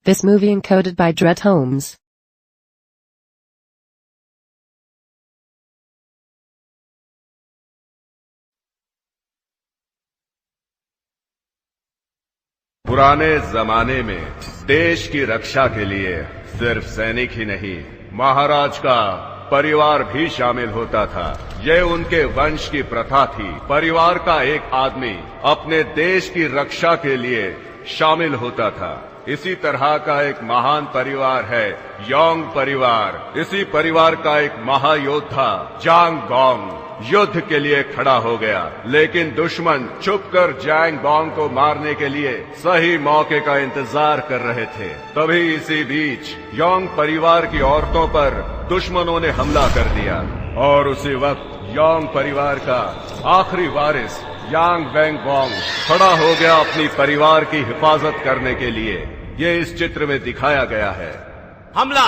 This movie encoded by Dret Holmes. पुराने जमाने में देश की रक्षा के लिए सिर्फ सैनिक ही नहीं, महाराज का परिवार भी शामिल होता था। ये उनके वंश की प्रथा थी। परिवार का एक आदमी अपने देश की रक्षा के लिए शामिल होता था। इसी तरह का एक महान परिवार है योंग परिवार। इसी परिवार का एक महायोद्धा जांग गोंग युद्ध के लिए खड़ा हो गया, लेकिन दुश्मन छुपकर जैंग गोंग को मारने के लिए सही मौके का इंतजार कर रहे थे। तभी इसी बीच योंग परिवार की औरतों पर दुश्मनों ने हमला कर दिया और उसी वक्त योंग परिवार का आखिरी वारिस यांग वेंगबोंग खड़ा हो गया अपनी परिवार की हिफाजत करने के लिए। ये इस चित्र में दिखाया गया है। हमला!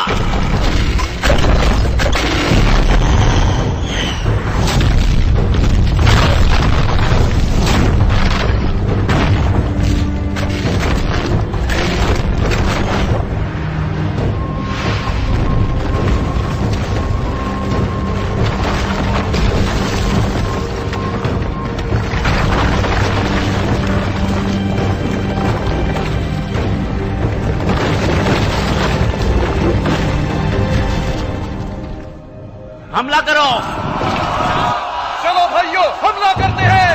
हमला करो! चलो भाइयों, हमला करते हैं।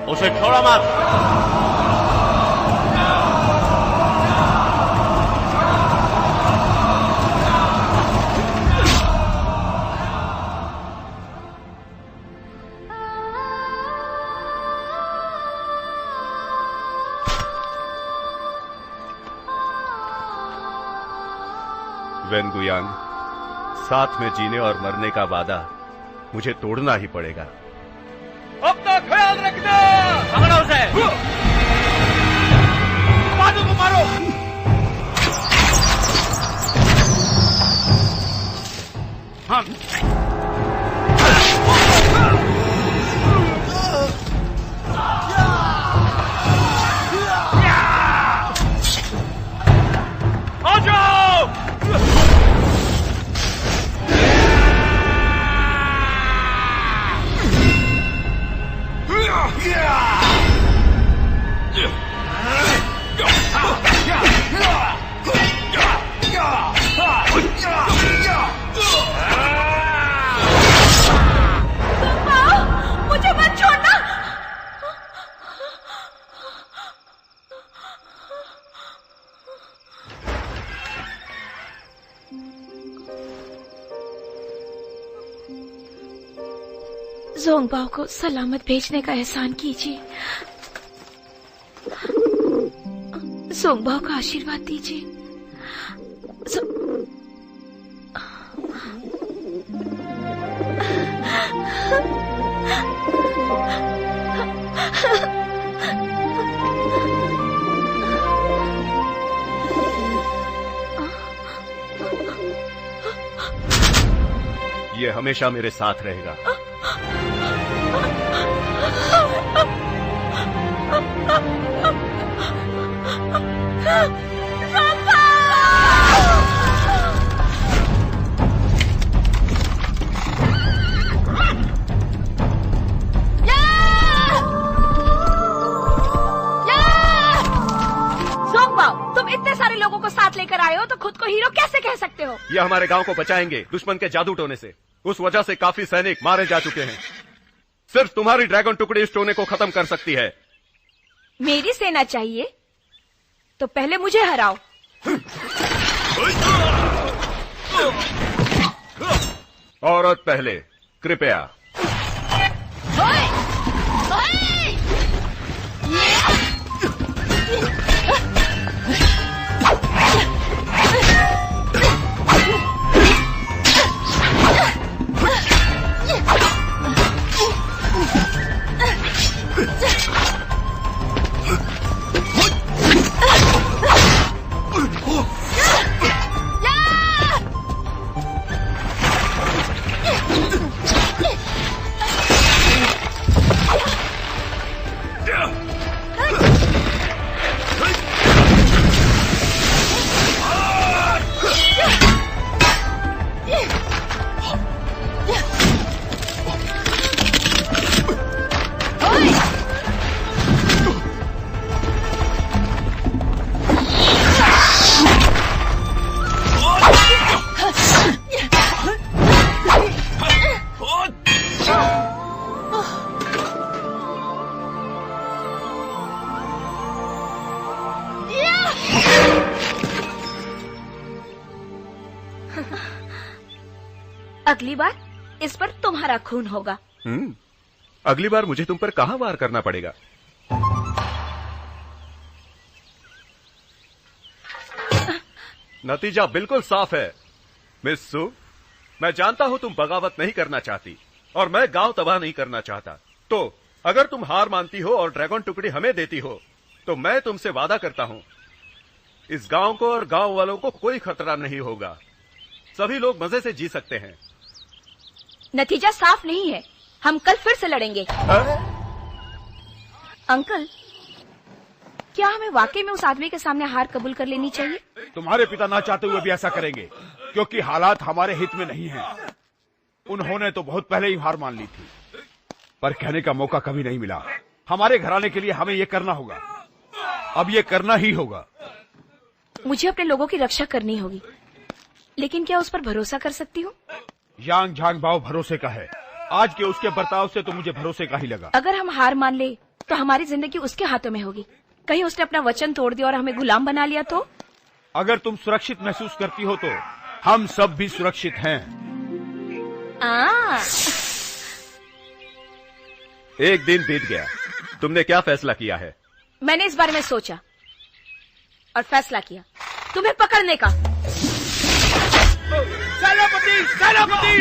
उसे छोड़ा मत। वेनगुयांग, साथ में जीने और मरने का वादा मुझे तोड़ना ही पड़ेगा। अपना ख्याल रखना। पकड़ो उसे। बाजू को मारो। हम आ जाओ। मुझे मत छोड़ना। जोंगबाओ को सलामत भेजने का एहसान कीजिए। जोंगबाओ का आशीर्वाद दीजिए। ये हमेशा मेरे साथ रहेगा। तुम इतने सारे लोगों को साथ लेकर आए हो तो खुद को हीरो कैसे कह सकते हो? ये हमारे गांव को बचाएंगे दुश्मन के जादू टोने से। उस वजह से काफी सैनिक मारे जा चुके हैं। सिर्फ तुम्हारी ड्रैगन टुकड़ी इस टोने को खत्म कर सकती है। मेरी सेना चाहिए तो पहले मुझे हराओ। औरत पहले, कृपया। अगली बार इस पर तुम्हारा खून होगा। अगली बार मुझे तुम पर कहां वार करना पड़ेगा? नतीजा बिल्कुल साफ है मिस सू। मैं जानता हूं तुम बगावत नहीं करना चाहती और मैं गांव तबाह नहीं करना चाहता। तो अगर तुम हार मानती हो और ड्रैगन टुकड़ी हमें देती हो तो मैं तुमसे वादा करता हूं इस गांव को और गांव वालों को कोई खतरा नहीं होगा। सभी लोग मजे से जी सकते हैं। नतीजा साफ नहीं है। हम कल फिर से लड़ेंगे। अंकल, क्या हमें वाकई में उस आदमी के सामने हार कबूल कर लेनी चाहिए? तुम्हारे पिता ना चाहते हुए भी ऐसा करेंगे क्योंकि हालात हमारे हित में नहीं हैं। उन्होंने तो बहुत पहले ही हार मान ली थी, पर कहने का मौका कभी नहीं मिला। हमारे घराने के लिए हमें ये करना होगा। अब ये करना ही होगा। मुझे अपने लोगों की रक्षा करनी होगी, लेकिन क्या उस पर भरोसा कर सकती हूँ? यांग झांग बाओ भरोसे का है। आज के उसके बर्ताव से तो मुझे भरोसे का ही लगा। अगर हम हार मान ले तो हमारी जिंदगी उसके हाथों में होगी। कहीं उसने अपना वचन तोड़ दिया और हमें गुलाम बना लिया तो? अगर तुम सुरक्षित महसूस करती हो तो हम सब भी सुरक्षित हैं। एक दिन बीत गया। तुमने क्या फैसला किया है? मैंने इस बारे में सोचा और फैसला किया तुम्हें पकड़ने का। सेनापति, सेनापति!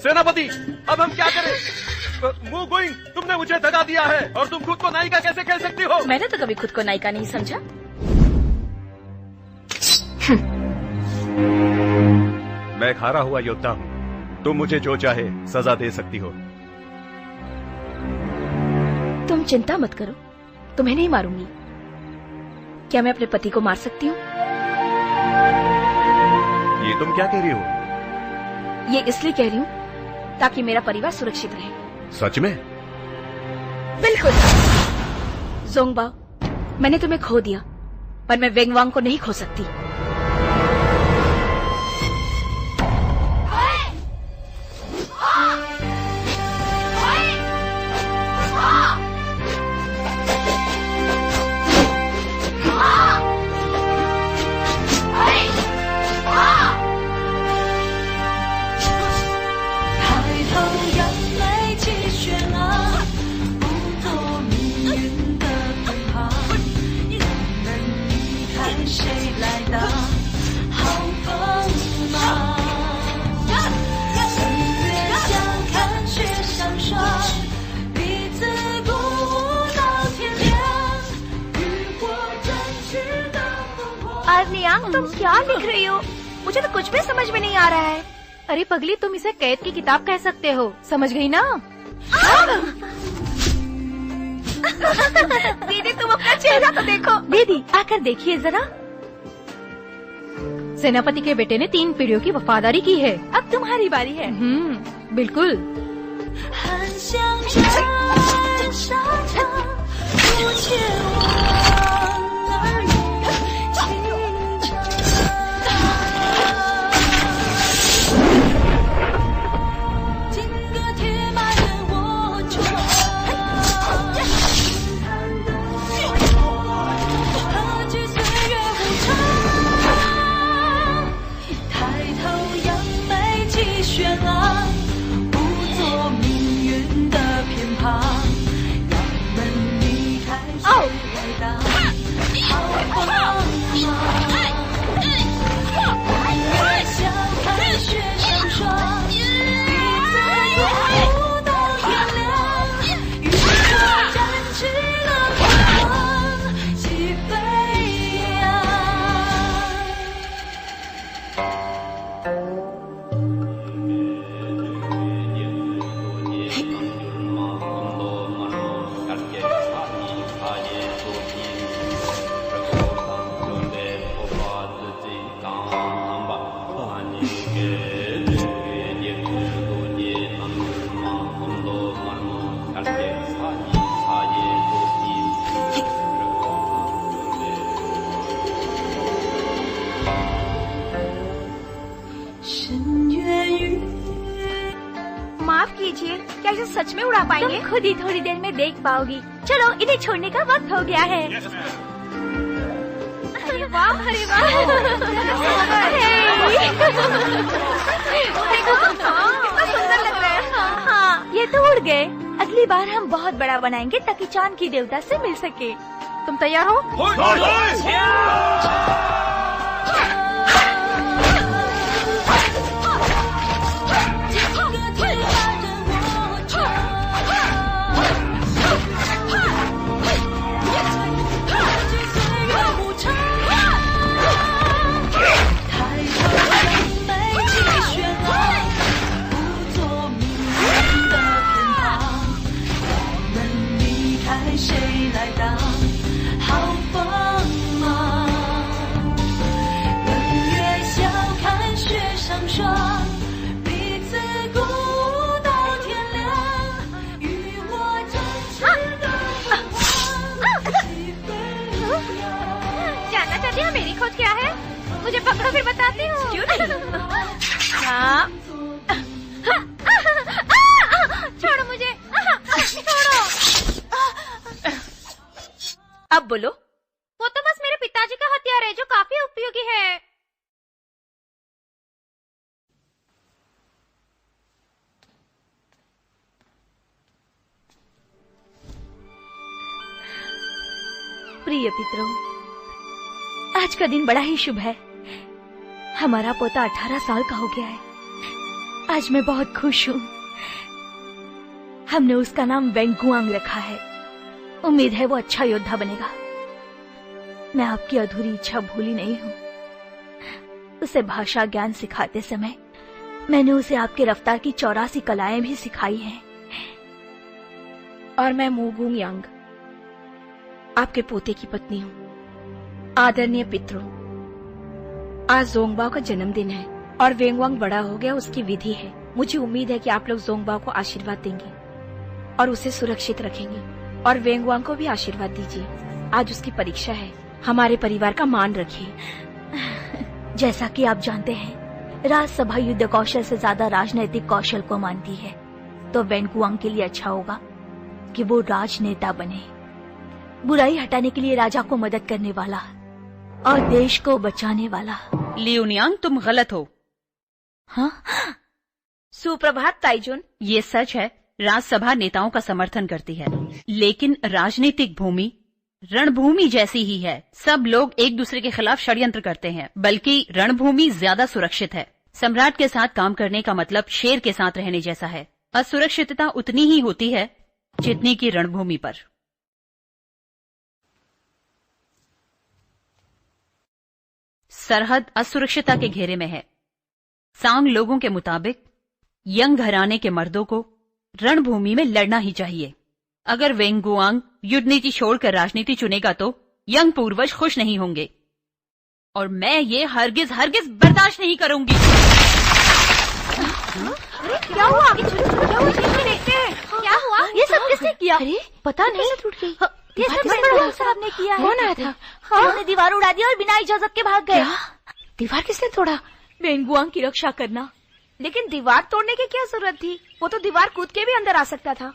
सेनापति, अब हम क्या करें? मूव गोइंग, तुमने मुझे दगा दिया है और तुम खुद को नायिका कैसे कह सकती हो? मैंने तो कभी खुद को नायिका नहीं समझा। मैं एक हारा हुआ योद्धा हूँ। तुम मुझे जो चाहे सजा दे सकती हो। तुम चिंता मत करो, तुम्हें नहीं मारूंगी। क्या मैं अपने पति को मार सकती हूँ? ये तुम क्या कह रही हो? ये इसलिए कह रही हूँ ताकि मेरा परिवार सुरक्षित रहे। सच में? बिल्कुल। जोंगबाओ, मैंने तुम्हें खो दिया, पर मैं वेंगवांग को नहीं खो सकती। तुम क्या लिख रही हो? मुझे तो कुछ भी समझ में नहीं आ रहा है। अरे पगली, तुम इसे कैद की किताब कह सकते हो, समझ गई ना? दीदी, तुम अपना चेहरा तो देखो। दीदी, आकर देखिए जरा। सेनापति के बेटे ने 3 पीढ़ियों की वफादारी की है। अब तुम्हारी बारी है। बिल्कुल। क्या इसे सच में उड़ा पाएंगे? तुम खुद ही थोड़ी देर में देख पाओगी। चलो इन्हें छोड़ने का वक्त हो गया है। अरे वाह, अरे वाह। कितना सुंदर लग रहा है। हाँ, ये तो उड़ गए। अगली बार हम बहुत बड़ा बनाएंगे ताकि चांद की देवता से मिल सके। तुम तैयार हो? जानना चाहती हो मेरी खोज क्या है? मुझे पकड़ो फिर बताती हूँ। क्यों नहीं? हाँ। छोड़ो मुझे, छोड़ो। अब बोलो। वो तो बस मेरे पिताजी का हथियार है जो काफी उपयोगी है। प्रिय पितरों, आज का दिन बड़ा ही शुभ है। हमारा पोता 18 साल का हो गया है। आज मैं बहुत खुश हूँ। हमने उसका नाम वेंगुआंग रखा है। उम्मीद है वो अच्छा योद्धा बनेगा। मैं आपकी अधूरी इच्छा भूली नहीं हूँ। उसे भाषा ज्ञान सिखाते समय मैंने उसे आपके रफ्तार की 84 कलाएं भी सिखाई हैं। और मैं मूगुंग यांग, आपके पोते की पत्नी हूँ। आदरणीय पितरों, आज जोंगबाओ का जन्मदिन है और वेंगवांग बड़ा हो गया, उसकी विधि है। मुझे उम्मीद है कि आप लोग जोंगबाओ को आशीर्वाद देंगे और उसे सुरक्षित रखेंगे, और वेंगवांग को भी आशीर्वाद दीजिए। आज उसकी परीक्षा है। हमारे परिवार का मान रखिए। जैसा कि आप जानते हैं, राजसभा युद्ध कौशल से ज्यादा राजनैतिक कौशल को मानती है, तो वेंगुआंग के लिए अच्छा होगा कि वो राजनेता बने, बुराई हटाने के लिए राजा को मदद करने वाला और देश को बचाने वाला। लियुनियांग, तुम गलत हो। हाँ? सुप्रभात ताइजुन। ये सच है, राज्यसभा नेताओं का समर्थन करती है, लेकिन राजनीतिक भूमि रणभूमि जैसी ही है। सब लोग एक दूसरे के खिलाफ षड्यंत्र करते हैं, बल्कि रणभूमि ज्यादा सुरक्षित है। सम्राट के साथ काम करने का मतलब शेर के साथ रहने जैसा है। असुरक्षितता उतनी ही होती है जितनी की रणभूमि पर। सरहद असुरक्षितता के घेरे में है। सांग लोगों के मुताबिक यंग घराने के मर्दों को रणभूमि में लड़ना ही चाहिए। अगर वेंगुआंग युद्ध नीति छोड़कर राजनीति चुनेगा तो यंग पूर्वज खुश नहीं होंगे, और मैं ये हरगिज हरगिज बर्दाश्त नहीं करूंगी। क्या हुआ? क्या हुआ? ये सब किसने किया? अरे पता नहीं, टूट गई। ये सब वेंगुआंग साहब ने किया है। कौन आया था? उन्होंने दीवार उड़ा दी और बिना इजाजत के भाग गए। दीवार किसने तोड़ा? वेंगुआंग की रक्षा करना। लेकिन दीवार तोड़ने की क्या जरूरत थी? वो तो दीवार कूद के भी अंदर आ सकता था।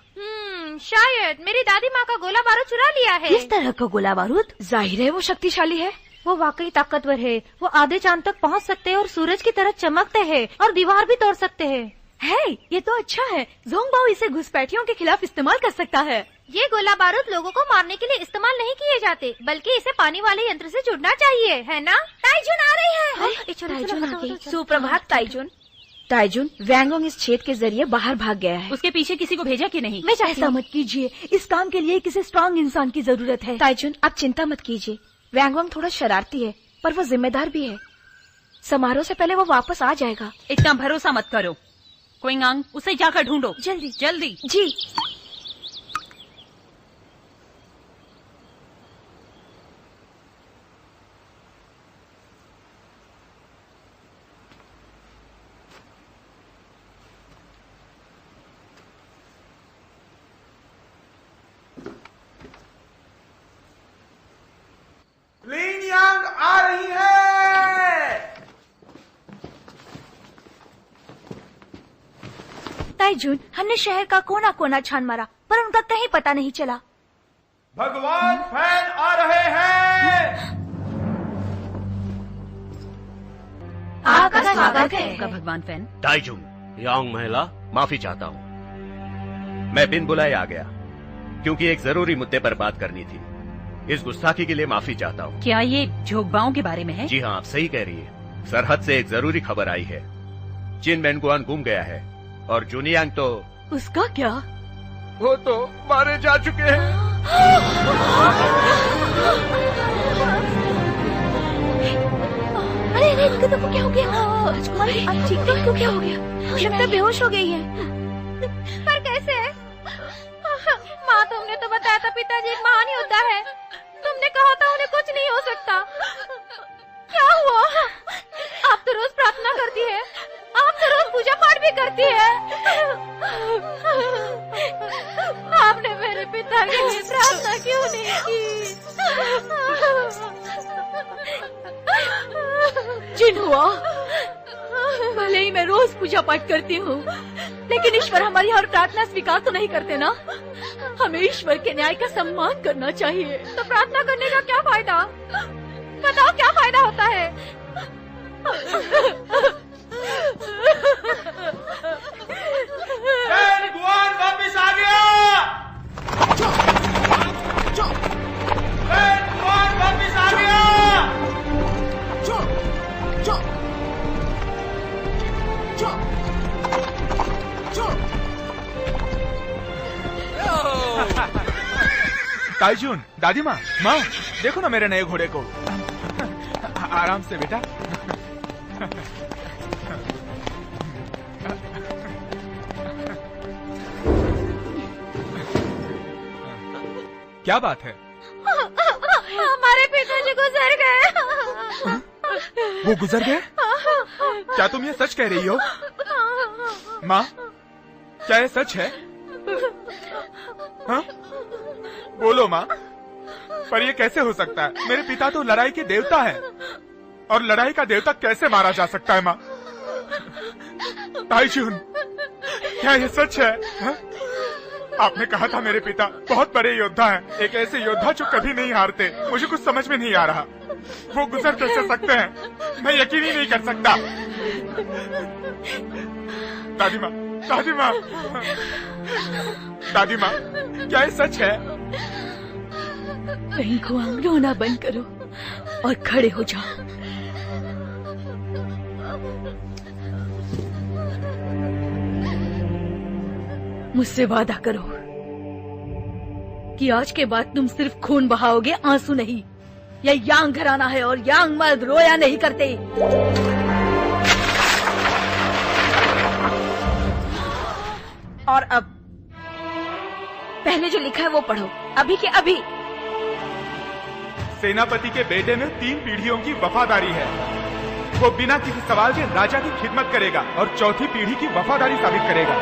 शायद मेरी दादी माँ का गोला बारूद चुरा लिया है। किस तरह का गोला बारूद? जाहिर है वो शक्तिशाली है। वो वाकई ताकतवर है। वो आधे चांद तक पहुँच सकते हैं और सूरज की तरह चमकते हैं और दीवार भी तोड़ सकते हैं। है, ये तो अच्छा है। जोंगबाओ इसे घुसपैठियों के खिलाफ इस्तेमाल कर सकता है। ये गोला बारूद लोगों को मारने के लिए इस्तेमाल नहीं किए जाते, बल्कि इसे पानी वाले यंत्र से जुड़ना चाहिए, है ना? ताइजुन आ रही है। ताइजुन आ गई। सुप्रभात ताइजुन। ताइजुन, वेंगुआंग इस छेद के जरिए बाहर भाग गया है। उसके पीछे किसी को भेजा कि नहीं? मैं ऐसा मत कीजिए। इस काम के लिए किसी स्ट्रांग इंसान की जरूरत है। ताइजुन, आप चिंता मत कीजिए। वेंगुआंग थोड़ा शरारती है, पर वो जिम्मेदार भी है। समारोह से पहले वो वापस आ जाएगा। इतना भरोसा मत करो। क्विंगांग, उसे जाकर ढूंढो। जल्दी जल्दी। जी। लियुनियांग आ रही है। ताइजून, हमने शहर का कोना कोना छान मारा पर उनका कहीं पता नहीं चला। भगवान फैन आ रहे हैं। आपका स्वागत है। आपका भगवान फैन। ताइजून, यांग महिला, माफी चाहता हूँ, मैं बिन बुलाए आ गया क्योंकि एक जरूरी मुद्दे पर बात करनी थी। इस गुस्ताखी के लिए माफी चाहता हूँ। क्या ये झोंकबाओं के बारे में है? जी हाँ, आप सही कह रही है। सरहद से एक जरूरी खबर आई है। चिन वेंगुआन गुम गया है और जुनियांग तो... उसका क्या? वो तो मारे जा चुके हैं। अरे अरे, इनके तो क्या हो गया? राजकुमारी, आप ठीक तो क्यों? क्या हो गया? लगता बेहोश हो गई है। पर कैसे? माँ, तुमने तो बताया था पिताजी एक महान योद्धा है। तुमने कहा था उन्हें कुछ नहीं हो सकता। क्या हुआ? आप तो रोज प्रार्थना करती है, आप तो रोज पूजा पाठ भी करती है। आपने मेरे पिता के लिए प्रार्थना क्यों नहीं की? जिन्हुआ, भले ही मैं रोज पूजा पाठ करती हूँ, लेकिन ईश्वर हमारी हर प्रार्थना स्वीकार तो नहीं करते ना। हमें ईश्वर के न्याय का सम्मान करना चाहिए। तो प्रार्थना करने का क्या फायदा? बताओ, क्या फायदा होता है? वेंगुआन वापिस आ गया। वेंगुआन वापिस आ गया। ताइजून, दादी माँ, माँ देखो ना मेरे नए घोड़े को। आराम से बेटा। क्या बात है? हमारे पिताजी गुजर गए। वो गुजर गए? क्या तुम ये सच कह रही हो? माँ, क्या ये सच है? हाँ? बोलो माँ, पर ये कैसे हो सकता है? मेरे पिता तो लड़ाई के देवता हैं, और लड़ाई का देवता कैसे मारा जा सकता है माँ? ताइजून, क्या ये सच है? हा? आपने कहा था मेरे पिता बहुत बड़े योद्धा हैं, एक ऐसे योद्धा जो कभी नहीं हारते। मुझे कुछ समझ में नहीं आ रहा, वो गुजर कैसे सकते हैं? मैं यकीन ही नहीं कर सकता। दादी माँ, दादी माँ, दादी माँ, क्या ये सच है? वेंगुआन, रोना बंद करो और खड़े हो जाओ। मुझसे वादा करो कि आज के बाद तुम सिर्फ खून बहाओगे, आंसू नहीं। यह यांग घराना है और यांग मर्द रोया नहीं करते। और अब पहले जो लिखा है वो पढ़ो, अभी के अभी। सेनापति के बेटे में 3 पीढ़ियों की वफादारी है। वो बिना किसी सवाल के राजा की खिदमत करेगा और चौथी पीढ़ी की वफादारी साबित करेगा।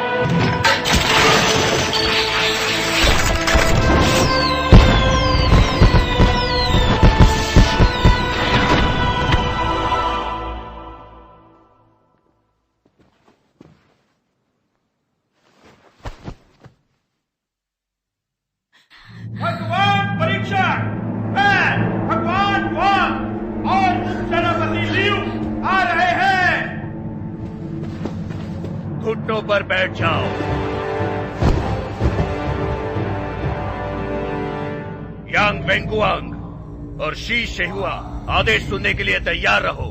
भगवान परीक्षा, मैं भगवान वांग और सेनापति लियू आ रहे हैं। घुटनों पर बैठ जाओ। यांग वेंगुआंग और शी शेहुआ, आदेश सुनने के लिए तैयार रहो।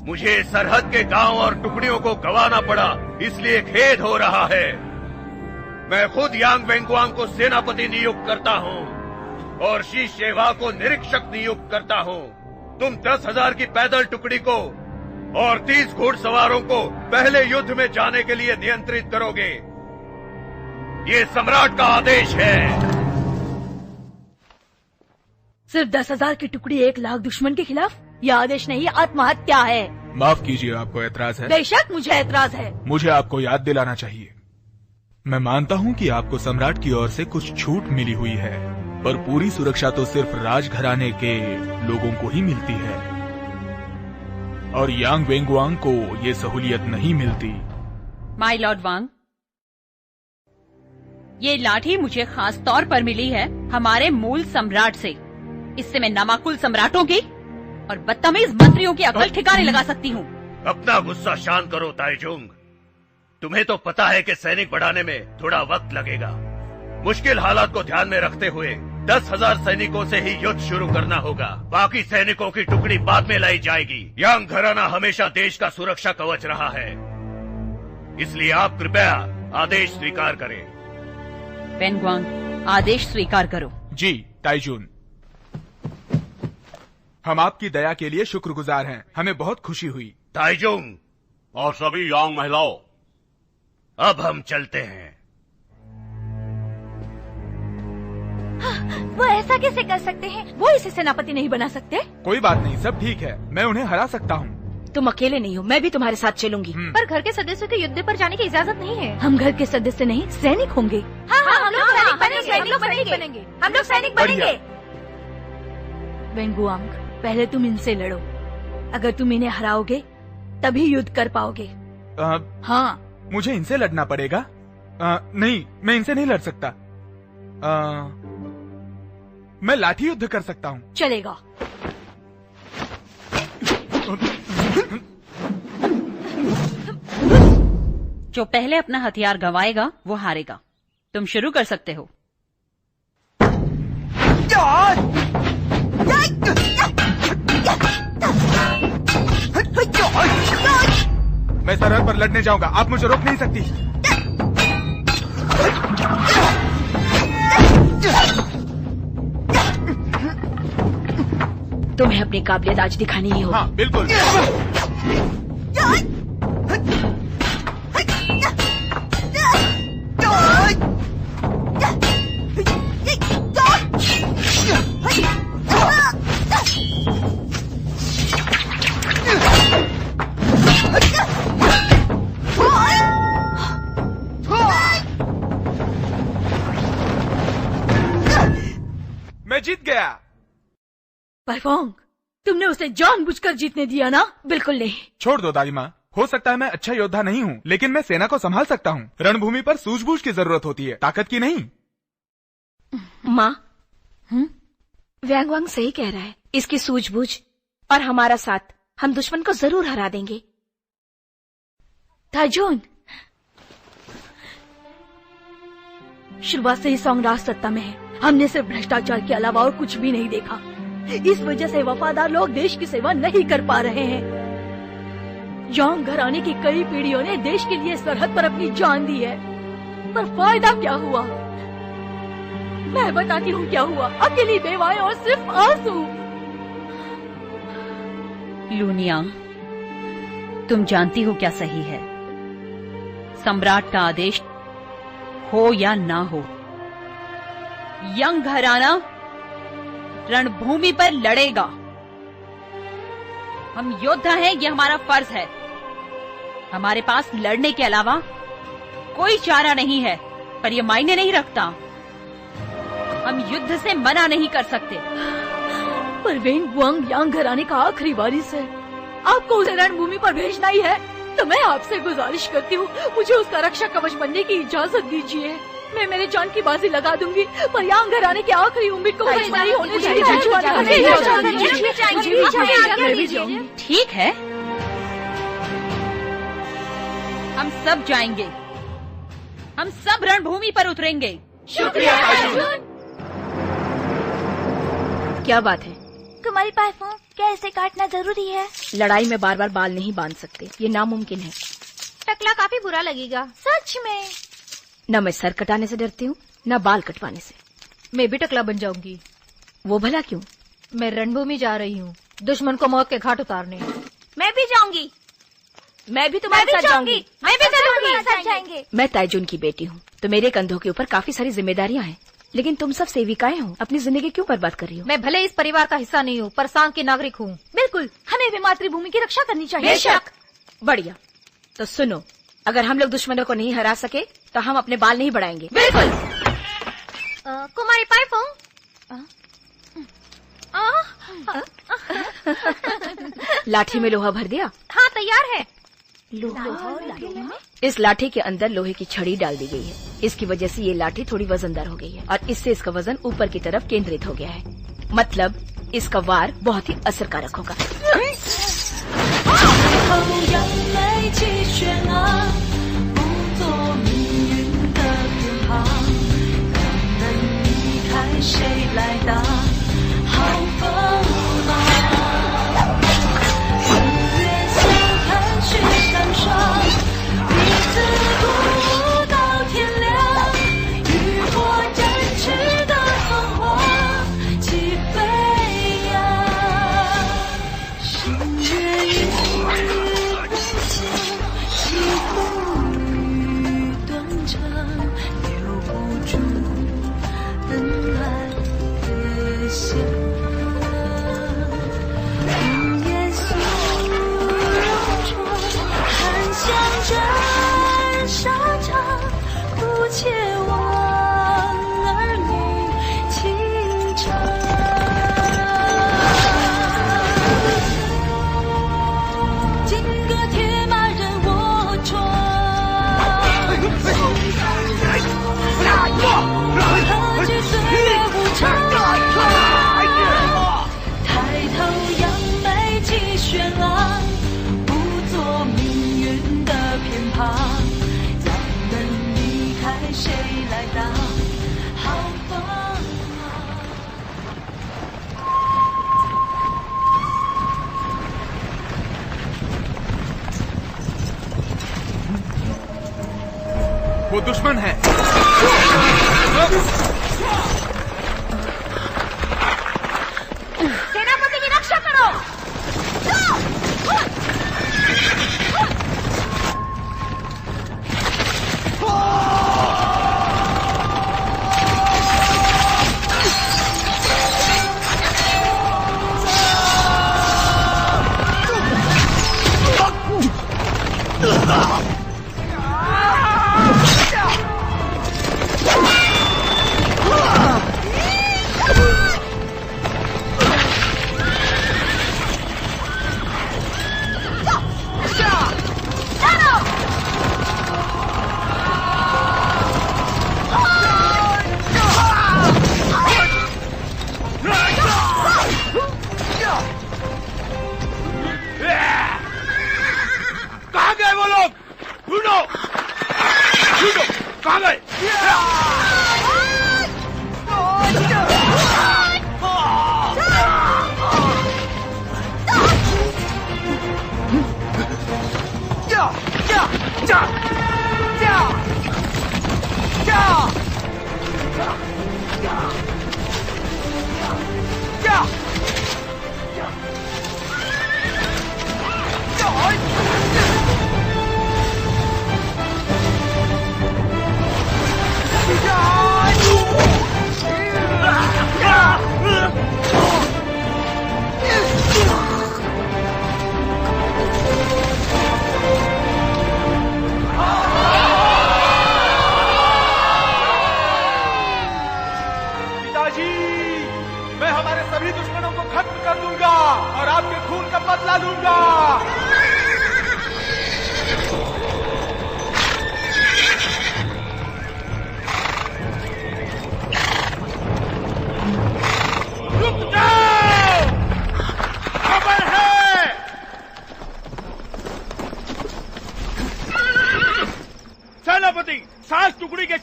मुझे सरहद के गांव और टुकड़ियों को गंवाना पड़ा, इसलिए खेद हो रहा है। मैं खुद यांग वेंगुआंग को सेनापति नियुक्त करता हूं और शी शेवा को निरीक्षक नियुक्त करता हूं। तुम 10,000 की पैदल टुकड़ी को और 30 घुड़सवारों को पहले युद्ध में जाने के लिए नियंत्रित करोगे। ये सम्राट का आदेश है। सिर्फ 10,000 की टुकड़ी 1 लाख दुश्मन के खिलाफ? यह आदेश नहीं, आत्महत्या है। माफ कीजिए, आपको एतराज है? बेशक मुझे एतराज है। मुझे आपको याद दिलाना चाहिए। मैं मानता हूं कि आपको सम्राट की ओर से कुछ छूट मिली हुई है, पर पूरी सुरक्षा तो सिर्फ राजघराने के लोगों को ही मिलती है। और यांग वेंगुआंग को ये सहूलियत नहीं मिलती। माय लॉर्ड वांग, ये लाठी मुझे खास तौर पर मिली है हमारे मूल सम्राट से। इससे मैं नामाकुल सम्राटों की और बदतमीज मंत्रियों की अकल ठिकाने लगा सकती हूँ। अपना गुस्सा शांत करो ताइजुंग। तुम्हें तो पता है कि सैनिक बढ़ाने में थोड़ा वक्त लगेगा। मुश्किल हालात को ध्यान में रखते हुए 10,000 सैनिकों से ही युद्ध शुरू करना होगा। बाकी सैनिकों की टुकड़ी बाद में लाई जाएगी। यांग घराना हमेशा देश का सुरक्षा कवच रहा है, इसलिए आप कृपया आदेश स्वीकार करें। वेंगुआंग, आदेश स्वीकार करो। जी ताइजुन, हम आपकी दया के लिए शुक्रगुजार हैं। हमें बहुत खुशी हुई। ताइजुंग और सभी यांग महिलाओं, अब हम चलते हैं। वो ऐसा कैसे कर सकते हैं? वो इसे सेनापति नहीं बना सकते? कोई बात नहीं, सब ठीक है। मैं उन्हें हरा सकता हूँ। तुम अकेले नहीं हो, मैं भी तुम्हारे साथ चलूंगी। पर घर के सदस्यों के युद्ध पर जाने की इजाजत नहीं है। हम घर के सदस्य नहीं, सैनिक होंगे। हाँ, हम लोग सैनिक बनेंगे। हम लोग सैनिक बनेंगे। वेंगुआंग, पहले तुम इनसे लड़ो। अगर तुम इन्हें हराओगे तभी युद्ध कर पाओगे। हाँ, मुझे इनसे लड़ना पड़ेगा? नहीं, मैं इनसे नहीं लड़ सकता। मैं लाठी युद्ध कर सकता हूँ। चलेगा। जो पहले अपना हथियार गंवाएगा वो हारेगा। तुम शुरू कर सकते हो। मैं सरहद पर लड़ने जाऊंगा, आप मुझे रोक नहीं सकती। तुम्हें अपनी काबिलियत आज दिखानी ही होगी। हाँ, बिल्कुल। मैं जीत गया। परफोंग, तुमने उसे जानबूझकर जीतने दिया ना? बिल्कुल नहीं। छोड़ दो दादी माँ, हो सकता है मैं अच्छा योद्धा नहीं हूँ, लेकिन मैं सेना को संभाल सकता हूँ। रणभूमि पर सूझबूझ की जरूरत होती है, ताकत की नहीं। माँ, वेंगुआंग सही कह रहा है। इसकी सूझबूझ और हमारा साथ, हम दुश्मन को जरूर हरा देंगे। ताइजुन, शुरुआत से ही सॉन्ग राज सत्ता में है। हमने सिर्फ भ्रष्टाचार के अलावा और कुछ भी नहीं देखा। इस वजह से वफादार लोग देश की सेवा नहीं कर पा रहे हैं। यांग घराने की कई पीढ़ियों ने देश के लिए सरहद पर अपनी जान दी है, पर फायदा क्या हुआ? मैं बताती हूँ क्या हुआ। अकेली बेवाएं और सिर्फ आंसू। लूनिया, तुम जानती हो क्या सही है। सम्राट का आदेश हो या ना हो, यांग घराना रणभूमि पर लड़ेगा। हम योद्धा हैं, ये हमारा फर्ज है। हमारे पास लड़ने के अलावा कोई चारा नहीं है, पर यह मायने नहीं रखता। हम युद्ध से मना नहीं कर सकते। पर वेंगुआंग यांग घराने का आखिरी वारिस है। आपको उसे रणभूमि पर भेजना ही है, तो मैं आपसे गुजारिश करती हूँ, मुझे उसका रक्षा कवच बनने की इजाजत दीजिए। मैं मेरे जान की बाजी लगा दूंगी, पर यांग घराने की आखिरी उम्मीद को खत्म नहीं होने चाहिए। ठीक है, हम सब जाएंगे। हम सब रणभूमि पर उतरेंगे। शुक्रिया। क्या बात है? कुमारी पाइफों, क्या इसे काटना जरूरी है? लड़ाई में बार बार बाल नहीं बांध सकते, ये नामुमकिन है। टकला काफी बुरा लगेगा। सच में? न मैं सर कटाने से डरती हूँ, न बाल कटवाने से। मैं भी टकला बन जाऊंगी। वो भला क्यों? मैं रणभूमि जा रही हूँ, दुश्मन को मौत के घाट उतारने। मैं भी जाऊंगी। मैं भी तुम्हारे साथ जाऊंगी। मैं भी चलूंगी। मैं ताइजुन की बेटी हूँ, तो मेरे कंधों के ऊपर काफी सारी जिम्मेदारियाँ हैं। लेकिन तुम सब सेविकाएं हो, अपनी जिंदगी क्यों बर्बाद कर रही हो? मैं भले इस परिवार का हिस्सा नहीं हूँ, पर सांग की नागरिक हूँ। बिल्कुल, हमें भी मातृभूमि की रक्षा करनी चाहिए। बेशक। बढ़िया। तो सुनो, अगर हम लोग दुश्मनों को नहीं हरा सके तो हम अपने बाल नहीं बढ़ाएंगे। बिल्कुल। कुमारी पाइफों, लाठी में लोहा भर दिया? हाँ तैयार है। इस लाठी के अंदर लोहे की छड़ी डाल दी गई है। इसकी वजह से ये लाठी थोड़ी वजनदार हो गई है और इससे इसका वजन ऊपर की तरफ केंद्रित हो गया है। मतलब इसका वार बहुत ही असरकारक होगा। वो दुश्मन है। सेनापति की रक्षा करो।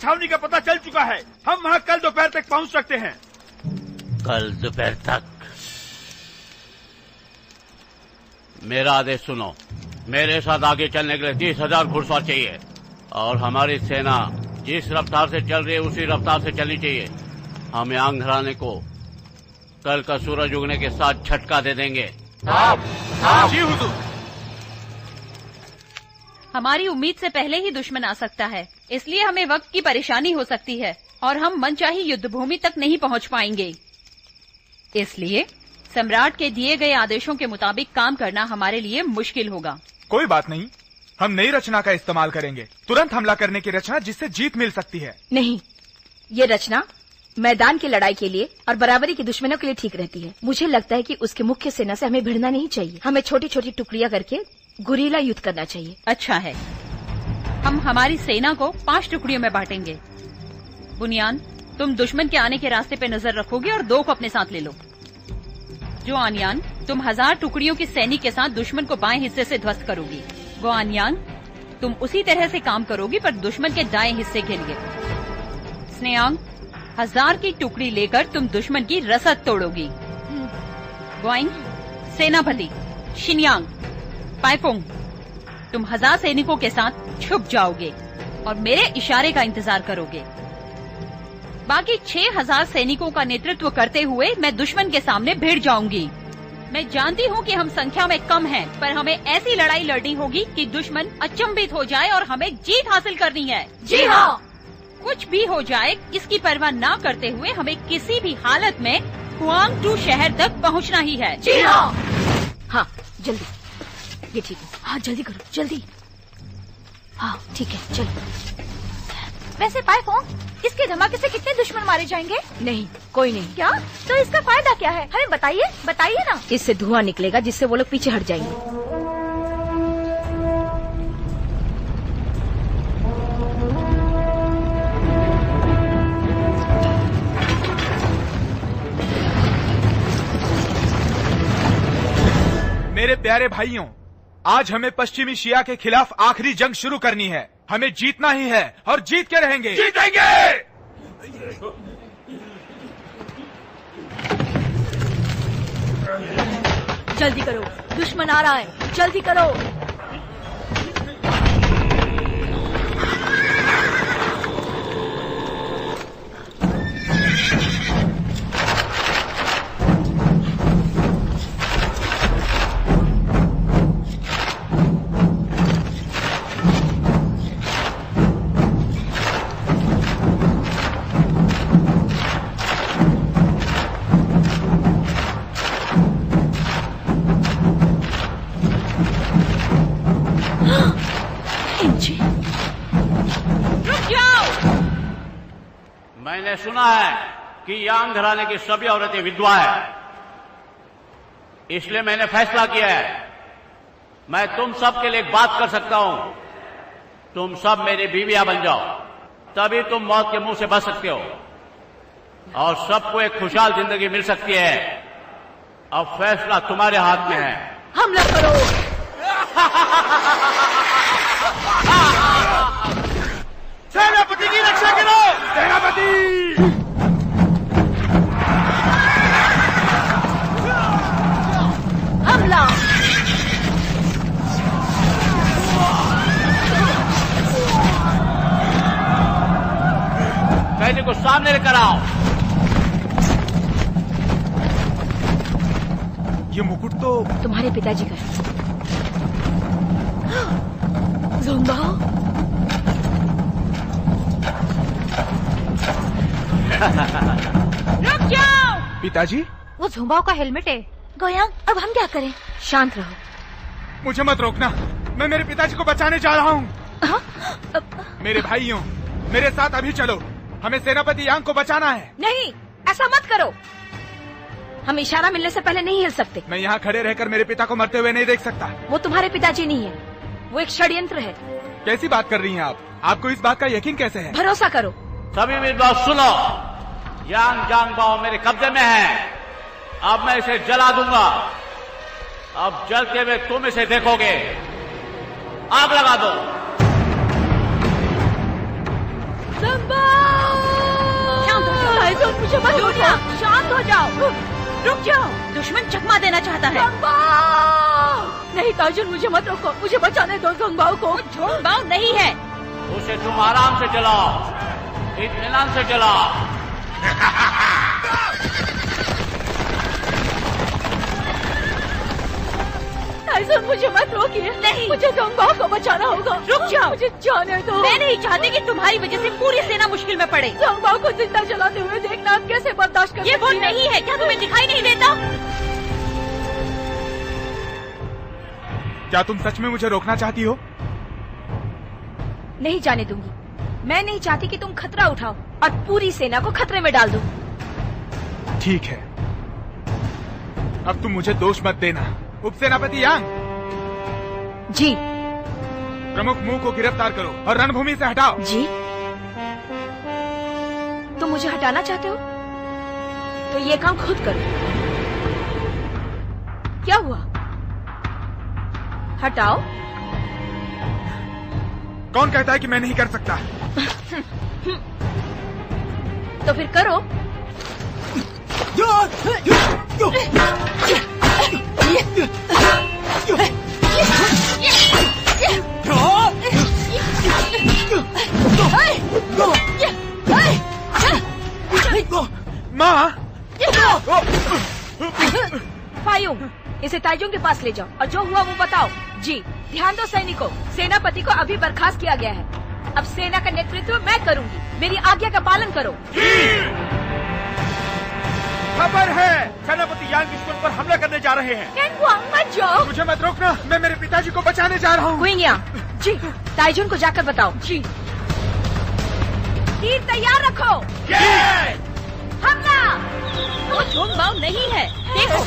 छावनी का पता चल चुका है। हम वहाँ कल दोपहर तक पहुँच सकते हैं। कल दोपहर तक? मेरा आदेश सुनो। मेरे साथ आगे चलने के लिए 30,000 घुड़सवार चाहिए और हमारी सेना जिस रफ्तार से चल रही है उसी रफ्तार से चलनी चाहिए। हम यांग घराने को कल का सूरज उगने के साथ झटका दे देंगे। जी हुजूर। हमारी उम्मीद से पहले ही दुश्मन आ सकता है, इसलिए हमें वक्त की परेशानी हो सकती है और हम मनचाही युद्ध भूमि तक नहीं पहुंच पाएंगे। इसलिए सम्राट के दिए गए आदेशों के मुताबिक काम करना हमारे लिए मुश्किल होगा। कोई बात नहीं, हम नई रचना का इस्तेमाल करेंगे। तुरंत हमला करने की रचना जिससे जीत मिल सकती है। नहीं, ये रचना मैदान की लड़ाई के लिए और बराबरी के दुश्मनों के लिए ठीक रहती है। मुझे लगता है कि उसके मुख्य सेना से हमें भिड़ना नहीं चाहिए। हमें छोटी छोटी टुकड़ियां करके गुरीला युद्ध करना चाहिए। अच्छा है, हम हमारी सेना को 5 टुकड़ियों में बांटेंगे। बुनियान, तुम दुश्मन के आने के रास्ते पे नजर रखोगे और 2 को अपने साथ ले लो। जोआनयान, तुम 1000 टुकड़ियों के सैनिक के साथ दुश्मन को बाएं हिस्से से ध्वस्त करोगी। गोआनयान, तुम उसी तरह से काम करोगी पर दुश्मन के दाएं हिस्से के लिए। स्नेयांग, 1000 की टुकड़ी लेकर तुम दुश्मन की रसद तोड़ोगी। गोइंग, सेनापति शिनयांग, पाइफोंग, तुम 1000 सैनिकों के साथ छुप जाओगे और मेरे इशारे का इंतजार करोगे। बाकी 6000 सैनिकों का नेतृत्व करते हुए मैं दुश्मन के सामने भिड़ जाऊंगी। मैं जानती हूँ कि हम संख्या में कम हैं, पर हमें ऐसी लड़ाई लड़नी होगी कि दुश्मन अचंभित हो जाए और हमें जीत हासिल करनी है। जी हाँ। कुछ भी हो जाए, इसकी परवाह न करते हुए हमें किसी भी हालत में हुआंगटू शहर तक पहुँचना ही है। जी हाँ। हाँ, जल्दी, ये ठीक है। हाँ, जल्दी करो, जल्दी। हाँ, ठीक है, चलो। वैसे पाइफोंग, इसके धमाके से कितने दुश्मन मारे जाएंगे? नहीं, कोई नहीं। क्या? तो इसका फायदा क्या है? हमें बताइए, बताइए ना। इससे धुआं निकलेगा जिससे वो लोग पीछे हट जाएंगे। मेरे प्यारे भाइयों, आज हमें पश्चिमी शिया के खिलाफ आखिरी जंग शुरू करनी है। हमें जीतना ही है और जीत के रहेंगे। जीतेंगे। जल्दी करो, दुश्मन आ रहा है, जल्दी करो। मैंने सुना है कि यांग घराने की सभी औरतें विधवा हैं, इसलिए मैंने फैसला किया है मैं तुम सब के लिए एक बात कर सकता हूं। तुम सब मेरी बीवियां बन जाओ, तभी तुम मौत के मुंह से बच सकते हो और सबको एक खुशहाल जिंदगी मिल सकती है। अब फैसला तुम्हारे हाथ में है। हमला करो। सेनापति की रक्षा करो। सेनापति। हमला। सैनिक को सामने लेकर आओ। ये मुकुट तो तुम्हारे पिताजी का है। ज़ोंगबाओ। रुक जाओ। पिताजी, वो ज़ोंगबाओ का हेलमेट है। गोयांग, अब हम क्या करें? शांत रहो। मुझे मत रोकना, मैं मेरे पिताजी को बचाने जा रहा हूँ। मेरे भाइयों, मेरे साथ अभी चलो, हमें सेनापति यांग को बचाना है। नहीं, ऐसा मत करो। हम इशारा मिलने से पहले नहीं हिल सकते। मैं यहाँ खड़े रहकर मेरे पिता को मरते हुए नहीं देख सकता। वो तुम्हारे पिताजी नहीं है, वो एक षड्यंत्र है। कैसी बात कर रही हैं आप? आपको इस बात का यकीन कैसे है? भरोसा करो। सभी विद्वान सुनो, यांग जांगबाओ मेरे कब्जे में है। अब मैं इसे जला दूंगा। अब जलते हुए तुम इसे देखोगे। आग लगा दो। शांत हो जाओ। मुझे मत रोकना। शांत हो जाओ। रुक जाओ, दुश्मन चकमा देना चाहता है। नहीं ताजुन, मुझे मत रोको, मुझे बचाने दो ज़ोंगबाओ को। ज़ोंगबाओ नहीं है। उसे तुम आराम से चलाओ, इत्मीनान से चलाओ। ताजुन, मुझे मत रोकिए। नहीं, मुझे ज़ोंगबाओ को बचाना होगा। रुक जाओ, मुझे जाने दो। मैं नहीं चाहती कि तुम्हारी वजह से पूरी सेना मुश्किल में पड़े। ज़ोंगबाओ को जिंदा जलाते हुए देखना आप कैसे बर्दाश्त कर ये वो सकती हैं? नहीं है, क्या तुम्हें दिखाई नहीं देता? क्या तुम सच में मुझे रोकना चाहती हो? नहीं जाने दूंगी। मैं नहीं चाहती कि तुम खतरा उठाओ और पूरी सेना को खतरे में डाल दो। ठीक है, अब तुम मुझे दोष मत देना। उपसेनापति यांग। जी। प्रमुख मुंह को गिरफ्तार करो और रणभूमि से हटाओ। जी। तुम मुझे हटाना चाहते हो तो ये काम खुद करो। क्या हुआ? हटाओ। कौन कहता है कि मैं नहीं कर सकता? तो फिर करो। माँ! फायूं, इसे ताइजुंग के पास ले जाओ और जो हुआ वो बताओ। जी। ध्यान दो सैनिकों, सेनापति को अभी बर्खास्त किया गया है। अब सेना का नेतृत्व मैं करूंगी। मेरी आज्ञा का पालन करो। खबर है, सेनापति यांग दुश्मन पर हमला करने जा रहे हैं। मत जाओ। मुझे मत रोकना, मैं मेरे पिताजी को बचाने जा रहा हूँ। जी। ताइजुन को जाकर बताओ। जी। तीर तैयार रखो। हमला! वो झोंगबाओ नहीं है, देखो।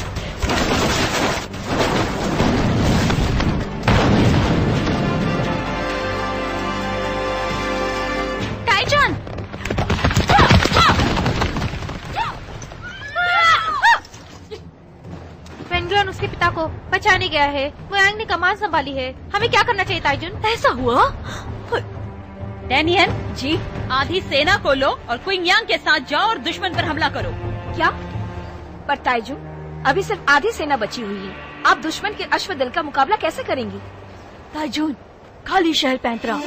ताइजुन! वेंगुआन उसके पिता को बचाने गया है। वो यांग ने कमान संभाली है। हमें क्या करना चाहिए ताइजुन? ऐसा हुआ? डैनियल। जी। आधी सेना को लो और क्विंग यांग के साथ जाओ और दुश्मन पर हमला करो। क्या? पर ताइजुन, अभी सिर्फ आधी सेना बची हुई है। आप दुश्मन के अश्वदल का मुकाबला कैसे करेंगी? ताइजुन, खाली शहर पैंतरा।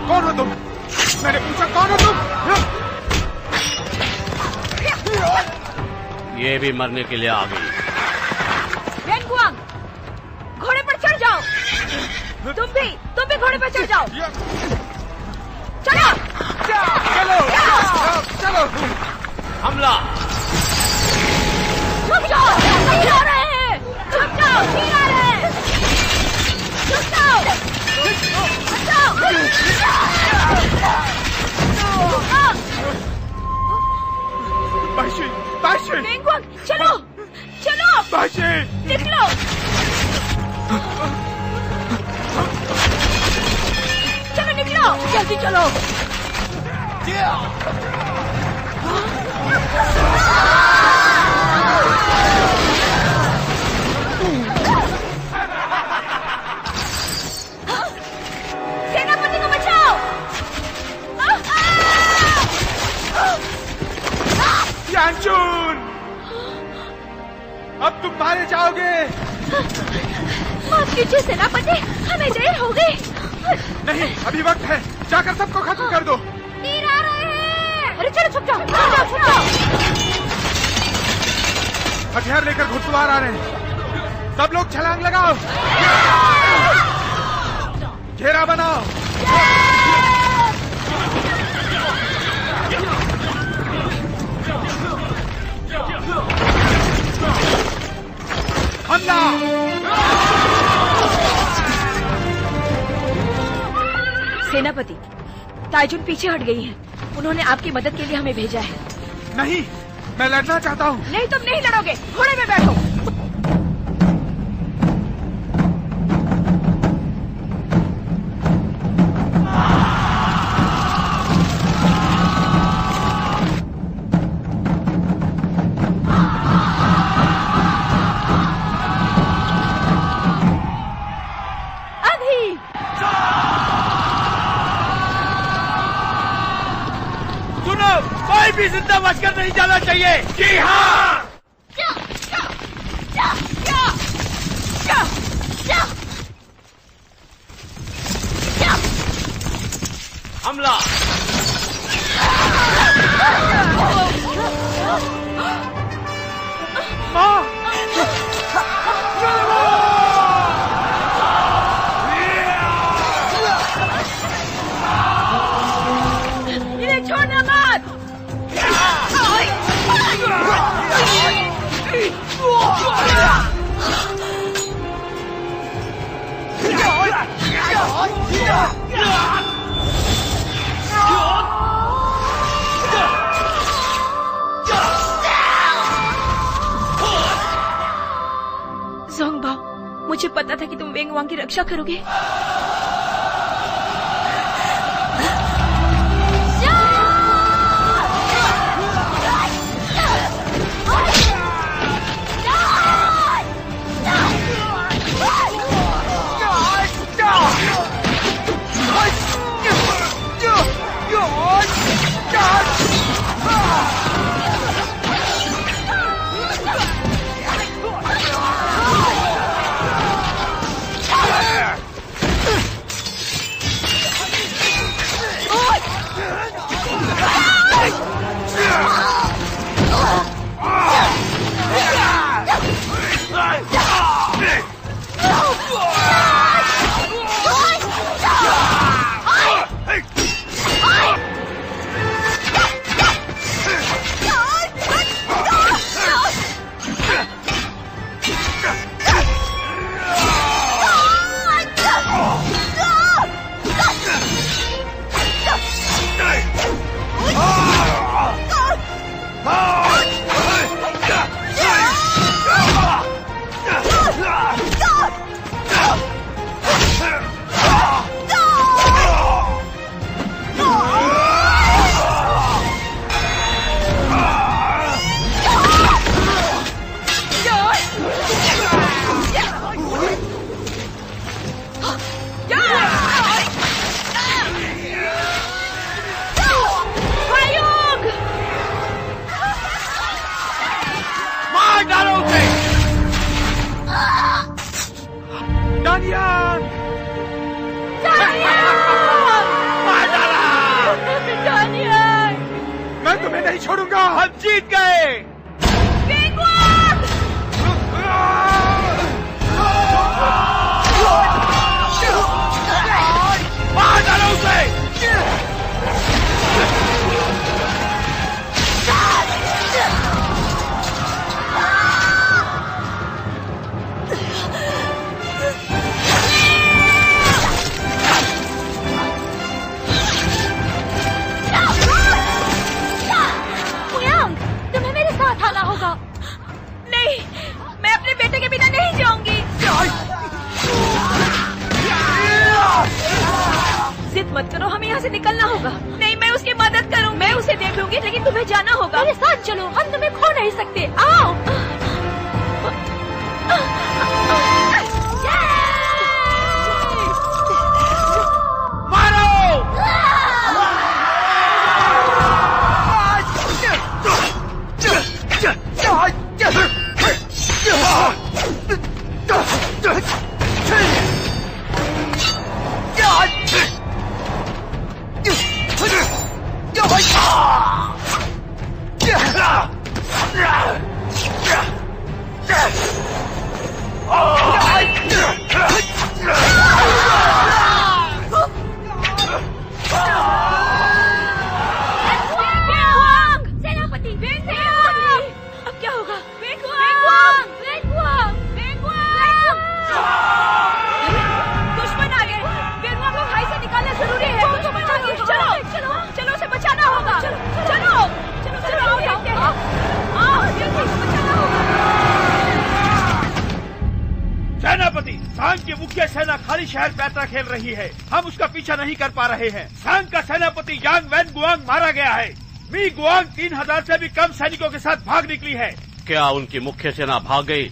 कौन हो तुम? मैंने पूछा कौन हो तुम? ये भी मरने के लिए आ गई। वेंगुआंग, घोड़े पर चढ़ जाओ। तुम भी घोड़े पर चढ़ जाओ। चलो चलो चलो। हमला! रुक जाओ, तीर आ रहे हैं। रुक जाओ, तीर आ रहे हैं। रुक जाओ, वेंगुआंग, चलो चलो। निकलो। चलो निकलो, जल्दी चलो। सेनापति को बचाओ। यांचून, अब तुम मारे जाओगे। माफ कीजिए सेनापति, हमें देर हो गई। नहीं, अभी वक्त है, जाकर सबको खत्म कर दो। तीर आ रहे हैं। अरे चलो, छुप जाओ। हथियार लेकर घुड़सवार आ रहे हैं। सब लोग छलांग लगाओ। घेरा बनाओ। हमला! सेनापति, ताइजुन पीछे हट गई है। उन्होंने आपकी मदद के लिए हमें भेजा है। नहीं, मैं लड़ना चाहता हूँ। नहीं, तुम नहीं लड़ोगे। घोड़े में बैठो। इतना बचकर नहीं जाना चाहिए। जी हाँ। हमला। इन्हें छोड़ना मत। ज़ोंगबाओ, मुझे पता था कि तुम वेंगवांग की रक्षा करोगे। मैं तुम्हें नहीं छोड़ूंगा। हम जीत गए। मार डालो उसे। तुम्हें मेरे साथ आना होगा। नहीं, मैं अपने बेटे के बिना नहीं जाऊंगी। जिद मत करो, हमें यहाँ से निकलना होगा। नहीं, मैं उसकी मदद करूंगी। मैं उसे देख लूंगी, लेकिन तुम्हें जाना होगा। मेरे साथ चलो, हम तुम्हें खो नहीं सकते। आओ। सेनापति, सांग की मुख्य सेना खाली शहर पैतरा खेल रही है। हम उसका पीछा नहीं कर पा रहे हैं। सांग का सेनापति यांग वैन गुआंग मारा गया है। मी गुआंग 3000 से भी कम सैनिकों के साथ भाग निकली है। क्या उनकी मुख्य सेना भाग गई?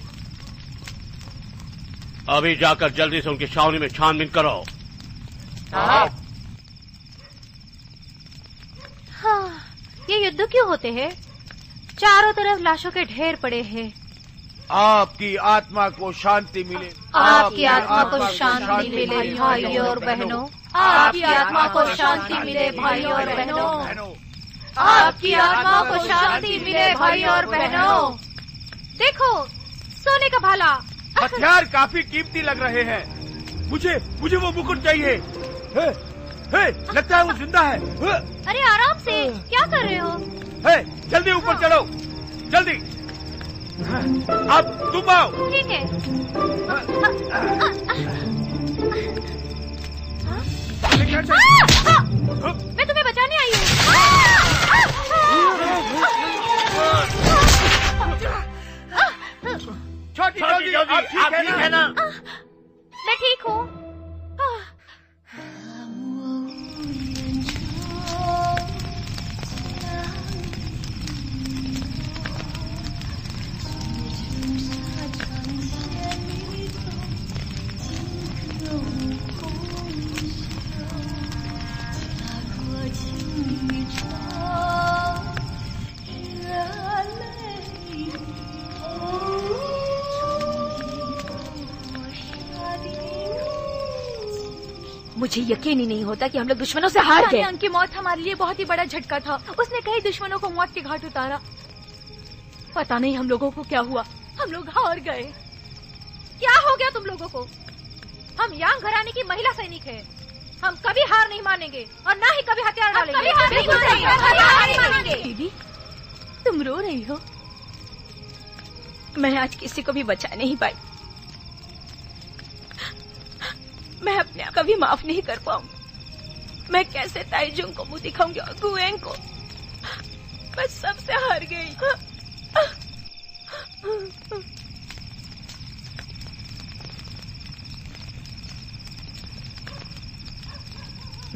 अभी जाकर जल्दी से उनकी छावनी में छानबीन करो। हाँ, ये युद्ध क्यों होते हैं? चारों तरफ लाशों के ढेर पड़े हैं। आपकी आत्मा को शांति मिले। आपकी आत्मा को शांति मिले भाइयों और बहनों। आपकी आत्मा को शांति मिले भाइयों और बहनों। आपकी आत्मा को शांति मिले भाइयों और बहनों। देखो, सोने का भाला। हथियार काफी कीमती लग रहे हैं। मुझे वो मुकुट चाहिए। लगता है वो जिंदा है। अरे आराम से, क्या कर रहे हो? जल्दी ऊपर चढ़ो, जल्दी। अब तुम आओ। ठीक है। मैं तुम्हें बचाने आई हूँ। छोटी जल्दी, आप ठीक है ना? मैं ठीक हूँ। मुझे यकीन ही नहीं होता कि हम लोग दुश्मनों से हार गए। की मौत हमारे लिए बहुत ही बड़ा झटका था। उसने कई दुश्मनों को मौत के घाट उतारा। पता नहीं हम लोगों को क्या हुआ, हम लोग हार गए। क्या हो गया तुम लोगों को? हम यांग घराने की महिला सैनिक हैं। हम कभी हार नहीं मानेंगे और ना ही कभी हथियार डालेंगे। दीदी, तुम रो रही हो? मैं आज किसी को भी बचा नहीं पाई। मैं अपने आप कभी माफ नहीं कर पाऊंगी। मैं कैसे ताइजुंग को मुंह दिखाऊंगी और गुएंग को? मैं सबसे हार गई।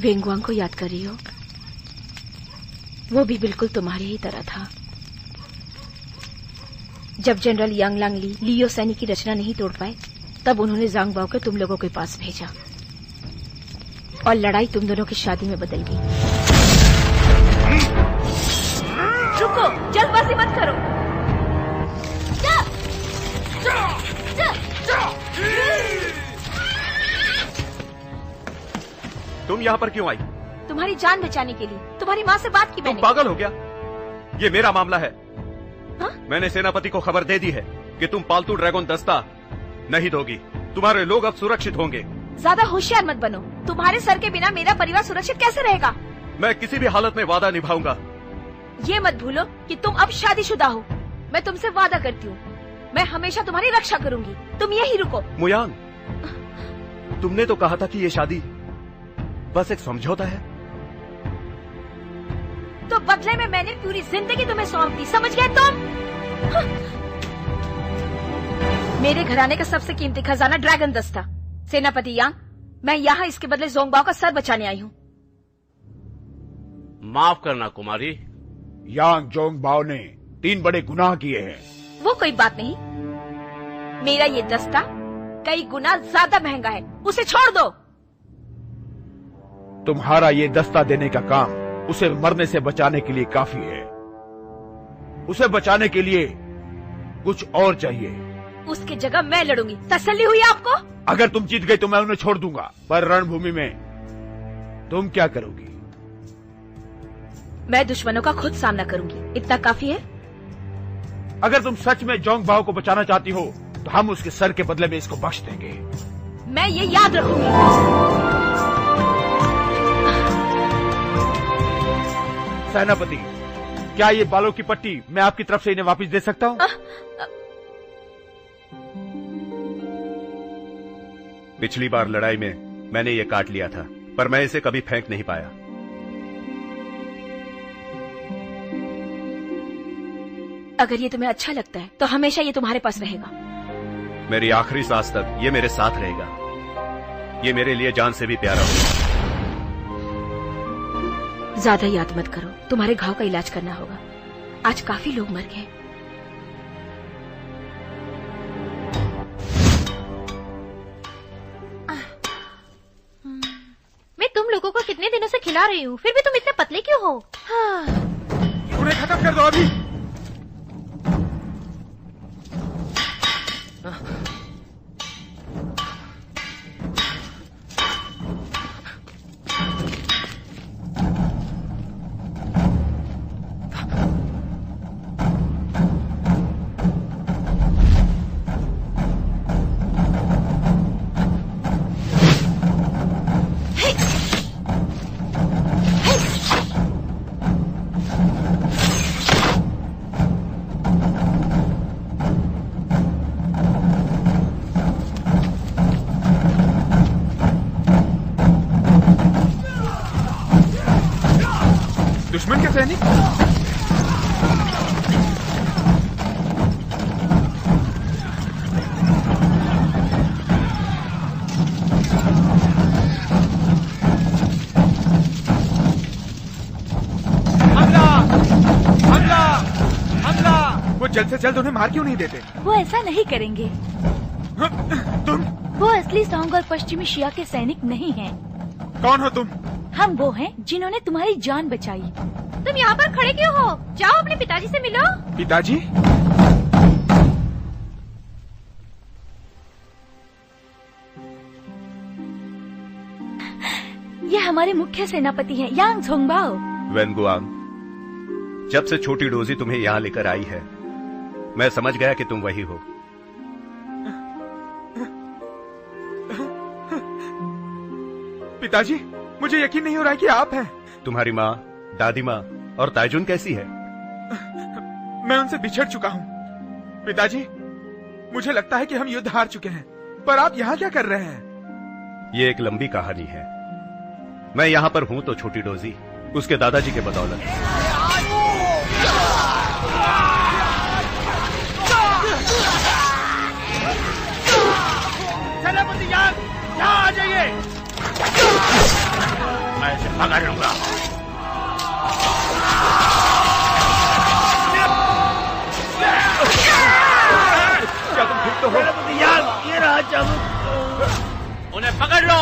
वेंगवांग को याद कर रही हो? वो भी बिल्कुल तुम्हारी ही तरह था। जब जनरल यांग लांगली लियो सैनी की रचना नहीं तोड़ पाए, तब उन्होंने ज़ांग बाओ को तुम लोगों के पास भेजा और लड़ाई तुम दोनों की शादी में बदल गई। रुको, जल्दबाजी मत करो। तुम यहाँ पर क्यों आई? तुम्हारी जान बचाने के लिए। तुम्हारी माँ से बात की मैंने। तुम पागल हो गया? ये मेरा मामला है। हा? मैंने सेनापति को खबर दे दी है कि तुम पालतू ड्रैगन दस्ता नहीं दोगी। तुम्हारे लोग अब सुरक्षित होंगे। ज्यादा होशियार मत बनो। तुम्हारे सर के बिना मेरा परिवार सुरक्षित कैसे रहेगा? मैं किसी भी हालत में वादा निभाऊंगा। ये मत भूलो कि तुम अब शादीशुदा हो। मैं तुमसे वादा करती हूँ, मैं हमेशा तुम्हारी रक्षा करूंगी। तुम यही रुको। मुयांग, तुमने तो कहा था कि ये शादी बस एक समझौता है। तो बदले में मैंने पूरी जिंदगी तुम्हें सौंप दी, समझ गए तुम? मेरे घराने का सबसे कीमती खजाना ड्रैगन दस्ता। सेनापति यांग, मैं यहाँ इसके बदले ज़ोंगबाओ का सर बचाने आई हूँ। माफ करना कुमारी। यांग जोंगबाओ ने 3 बड़े गुनाह किए हैं। वो कोई बात नहीं। मेरा ये दस्ता कई गुना ज्यादा महंगा है, उसे छोड़ दो। तुम्हारा ये दस्ता देने का काम उसे मरने से बचाने के लिए काफी है। उसे बचाने के लिए कुछ और चाहिए। उसकी जगह मैं लड़ूंगी। तसल्ली हुई आपको? अगर तुम जीत गई तो मैं उन्हें छोड़ दूंगा, पर रणभूमि में तुम क्या करोगी? मैं दुश्मनों का खुद सामना करूंगी। इतना काफी है? अगर तुम सच में जोंगबाओ को बचाना चाहती हो तो हम उसके सर के बदले में इसको बख्श देंगे। मैं ये याद रखूंगी। सेनापति, क्या ये बालों की पट्टी मैं आपकी तरफ से इन्हें वापस दे सकता हूँ? पिछली बार लड़ाई में मैंने ये काट लिया था, पर मैं इसे कभी फेंक नहीं पाया। अगर ये तुम्हें अच्छा लगता है तो हमेशा ये तुम्हारे पास रहेगा। मेरी आखिरी सांस तक ये मेरे साथ रहेगा। ये मेरे लिए जान से भी प्यारा होगा। ज्यादा याद मत करो, तुम्हारे घाव का इलाज करना होगा। आज काफी लोग मर गए। मैं तुम लोगों को कितने दिनों से खिला रही हूँ, फिर भी तुम इतने पतले क्यों हो? खत्म कर दो अभी। दुश्मन के सैनिक? हमला! हमला! हमला! वो जल्द से जल्द उन्हें मार क्यों नहीं देते? वो ऐसा नहीं करेंगे। तुम? वो असली सॉन्ग और पश्चिमी शिया के सैनिक नहीं हैं। कौन हो तुम? हम वो हैं जिन्होंने तुम्हारी जान बचाई। तुम यहाँ पर खड़े क्यों हो? जाओ अपने पिताजी से मिलो। पिताजी? ये हमारे मुख्य सेनापति हैं, यांग झोंगबाओ। वेनगुआंग, जब से छोटी डोजी तुम्हें यहाँ लेकर आई है, मैं समझ गया कि तुम वही हो। पिताजी, मुझे यकीन नहीं हो रहा है कि आप हैं। तुम्हारी माँ, दादी माँ और ताइजुन कैसी है? मैं उनसे बिछड़ चुका हूँ। पिताजी, मुझे लगता है कि हम युद्ध हार चुके हैं, पर आप यहाँ क्या कर रहे हैं? ये एक लंबी कहानी है। मैं यहाँ पर हूँ तो छोटी डोजी उसके दादाजी के बदौलत। सेनापति यांग, यहाँ आ जाइए। मैं इसे पकड़ लूंगा। क्या तुम ठीक तो हो? सेनापति यांग, ये रहा चाबुक। उन्हें पकड़ लो।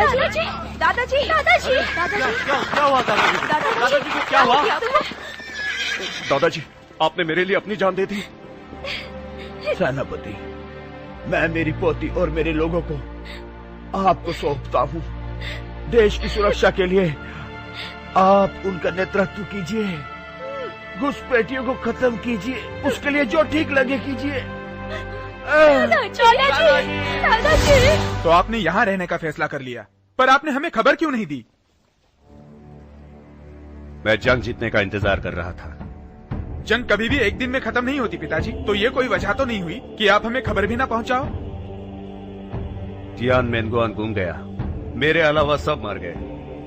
दादाजी, दादाजी, दादाजी, दादाजी, क्या हुआ दादाजी? दादाजी को क्या हुआ? दादाजी, आपने मेरे लिए अपनी जान दे दी। सेनापति, मैं मेरी पोती और मेरे लोगों को आपको सौंपता हूँ। देश की सुरक्षा के लिए आप उनका नेतृत्व कीजिए, घुसपैठियों को खत्म कीजिए, उसके लिए जो ठीक लगे कीजिए। तो आपने यहाँ रहने का फैसला कर लिया, पर आपने हमें खबर क्यों नहीं दी? मैं जंग जीतने का इंतजार कर रहा था। जंग कभी भी एक दिन में खत्म नहीं होती पिताजी, तो ये कोई वजह तो नहीं हुई कि आप हमें खबर भी ना पहुंचाओ? जियान मेनगुआन गुम गया, मेरे अलावा सब मर गए।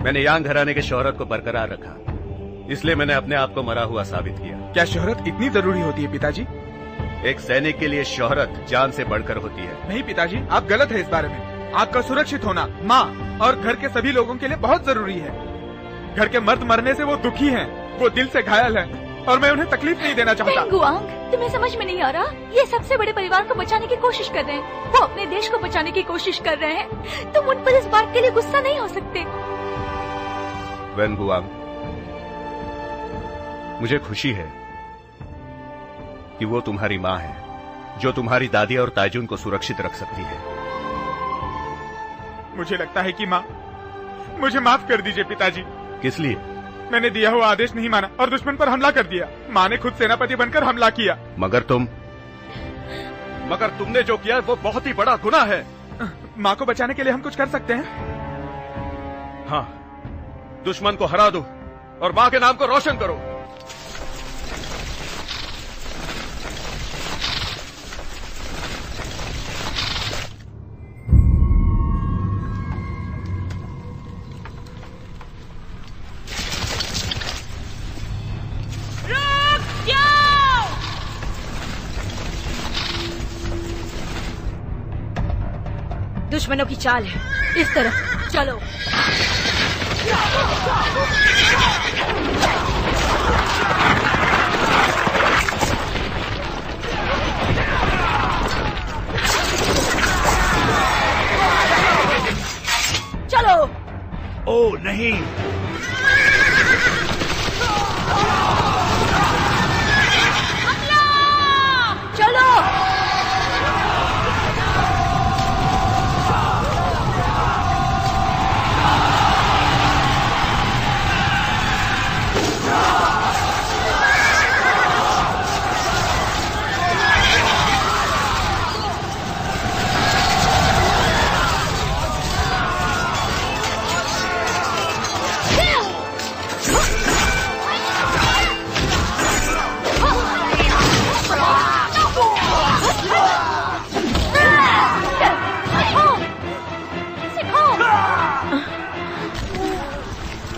मैंने यांग घराने के शोहरत को बरकरार रखा, इसलिए मैंने अपने आप को मरा हुआ साबित किया। क्या शोहरत इतनी जरूरी होती है पिताजी? एक सैनिक के लिए शोहरत जान से बढ़कर होती है। नहीं पिताजी, आप गलत है इस बारे में। आपका सुरक्षित होना माँ और घर के सभी लोगों के लिए बहुत जरूरी है। घर के मर्द मरने से वो दुखी हैं, वो दिल से घायल हैं, और मैं उन्हें तकलीफ नहीं देना चाहता। गुआंग, तुम्हें समझ में नहीं आ रहा? ये सबसे बड़े परिवार को बचाने की कोशिश कर रहे हैं, वो अपने देश को बचाने की कोशिश कर रहे हैं। तुम उन पर इस बात के लिए गुस्सा नहीं हो सकते। वेनगुआंग, मुझे खुशी है कि वो तुम्हारी माँ है, जो तुम्हारी दादी और ताइजुन को सुरक्षित रख सकती है। मुझे लगता है कि माँ, मुझे माफ कर दीजिए पिताजी। किस लिए? मैंने दिया हुआ आदेश नहीं माना और दुश्मन पर हमला कर दिया। माँ ने खुद सेनापति बनकर हमला किया। मगर तुमने जो किया वो बहुत ही बड़ा गुनाह है। माँ को बचाने के लिए हम कुछ कर सकते हैं? हाँ, दुश्मन को हरा दो और माँ के नाम को रोशन करो। दुश्मनों की चाल है, इस तरफ चलो। चलो। ओ नहीं, चलो।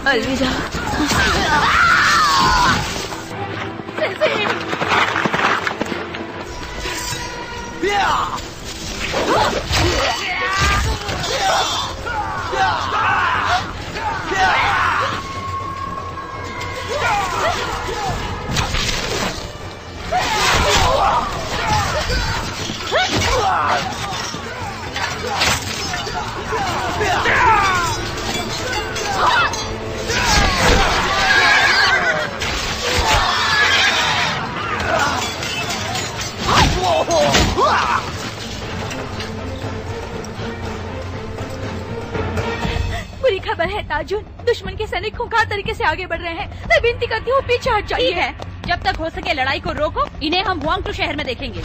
अलविदा। बुरी खबर है ताजुन, दुश्मन के सैनिक खूंखार तरीके से आगे बढ़ रहे हैं। मैं विनती करती हूँ पीछे हट जाइए। ठीक है, जब तक हो सके लड़ाई को रोको। इन्हें हम हुआंगटू शहर में देखेंगे।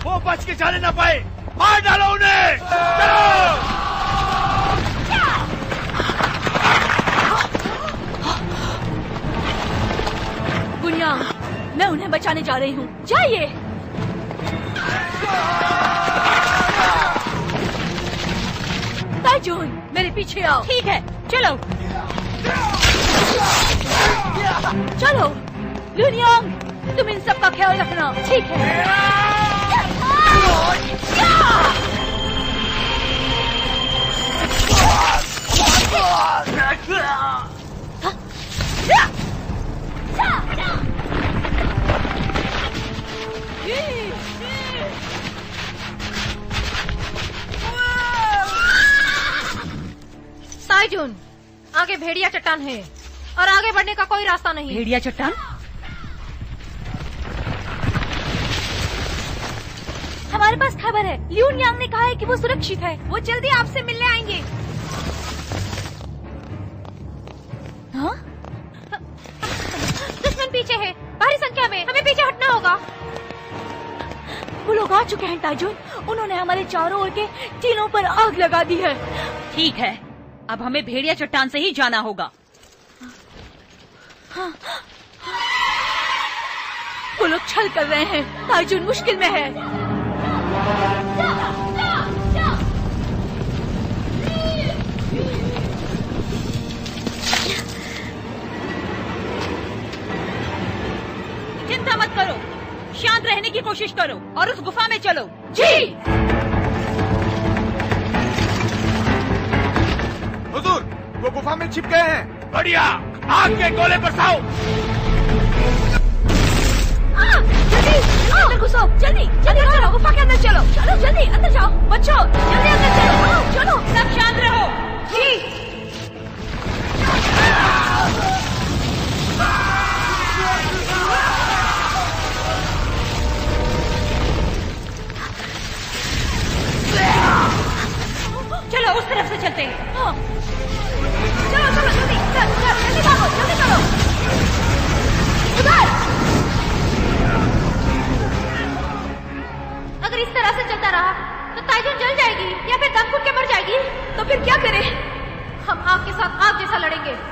वो बच के जाने ना पाए, मार डालो उन्हें। चलो। गुनिया, मैं उन्हें बचाने जा रही हूँ, जाइए। ताजुन, मेरे पीछे आओ। ठीक है, चलो। चलो लुनियांग, तुम इन सब का ख्याल रखना। ठीक है। ताइजुन, आगे भेड़िया चट्टान है और आगे बढ़ने का कोई रास्ता नहीं। भेड़िया चट्टान? हमारे पास खबर है, ल्यून यांग ने कहा है कि वो सुरक्षित है। वो जल्दी आपसे मिलने आएंगे। हाँ? दुश्मन पीछे है, भारी संख्या में, हमें पीछे हटना होगा। वो लोग आ चुके हैं ताजुन, उन्होंने हमारे चारों ओर के टीलों पर आग लगा दी है। ठीक है, अब हमें भेड़िया चट्टान से ही जाना होगा। वो लोग छल कर रहे हैं, ताजुन मुश्किल में है। चिंता मत करो, शांत रहने की कोशिश करो और उस गुफा में चलो। जी। हुजूर, वो गुफा में छिप गए हैं। बढ़िया, आग के गोले बरसाओ। जल्दी अंदर घुसो, जल्दी जल्दी चलो, गुफा के अंदर चलो। चलो जल्दी अंदर जाओ, बच्चों जल्दी अंदर चलो। चलो, सब शांत रहो। जी। चलो उस तरफ से चलते हैं। चलो चलो जल्दी जल्दी भागो, जल्दी करो। उधर। अगर इस तरह से चलता रहा तो ताइजुन जल जाएगी या फिर दम घुट के मर जाएगी। तो फिर क्या करें? मारेंगे।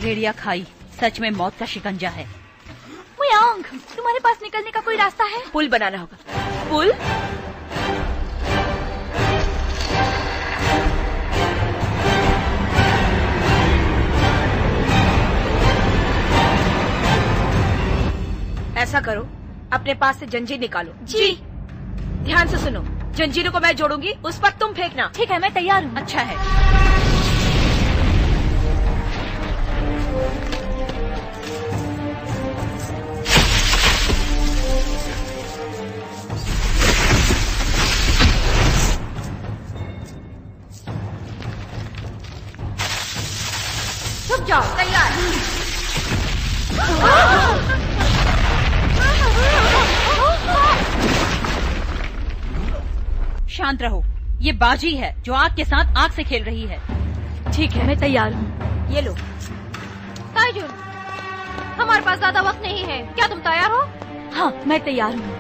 भेड़िया खाई सच में मौत का शिकंजा है। मुयांग, तुम्हारे पास निकलने का कोई रास्ता है? पुल बनाना होगा। पुल? ऐसा करो, अपने पास से जंजीर निकालो। जी। ध्यान से सुनो, जंजीरों को मैं जोड़ूंगी, उस पर तुम फेंकना। ठीक है, मैं तैयार हूँ। अच्छा है। रुक जाओ, तैयार। शांत रहो, ये बाजी है जो आग के साथ आग से खेल रही है। ठीक है, मैं तैयार हूँ। ये लो। ताइजुन, हमारे पास ज्यादा वक्त नहीं है, क्या तुम तैयार हो? हाँ, मैं तैयार हूँ।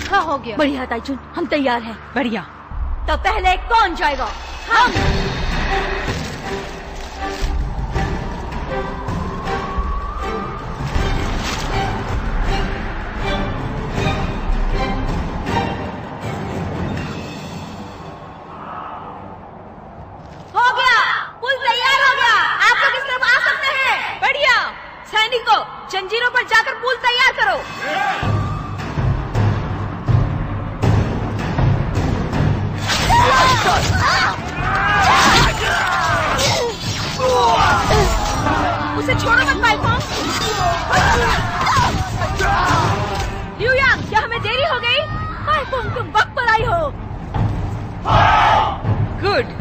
हाँ, हो गया। बढ़िया ताइजुन, हम तैयार हैं। बढ़िया। तो पहले कौन जाएगा? हम। हो गया, पुल तैयार हो गया। आप लोग इस तरफ आ सकते हैं। बढ़िया। सैनिकों, जंजीरों पर जाकर पुल तैयार करो। उसे छोड़ो मत पाइफोंग। लिu यांग, क्या हमें देरी हो गई? पाइफोंग, तुम वक्त पर आई हो। गुड।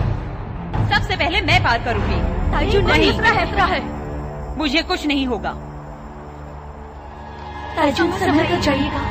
सबसे पहले मैं पार करूंगी। ताइजुन नहीं, खतरा है। मुझे कुछ नहीं होगा। ताइजुन, समय तो चाहिएगा।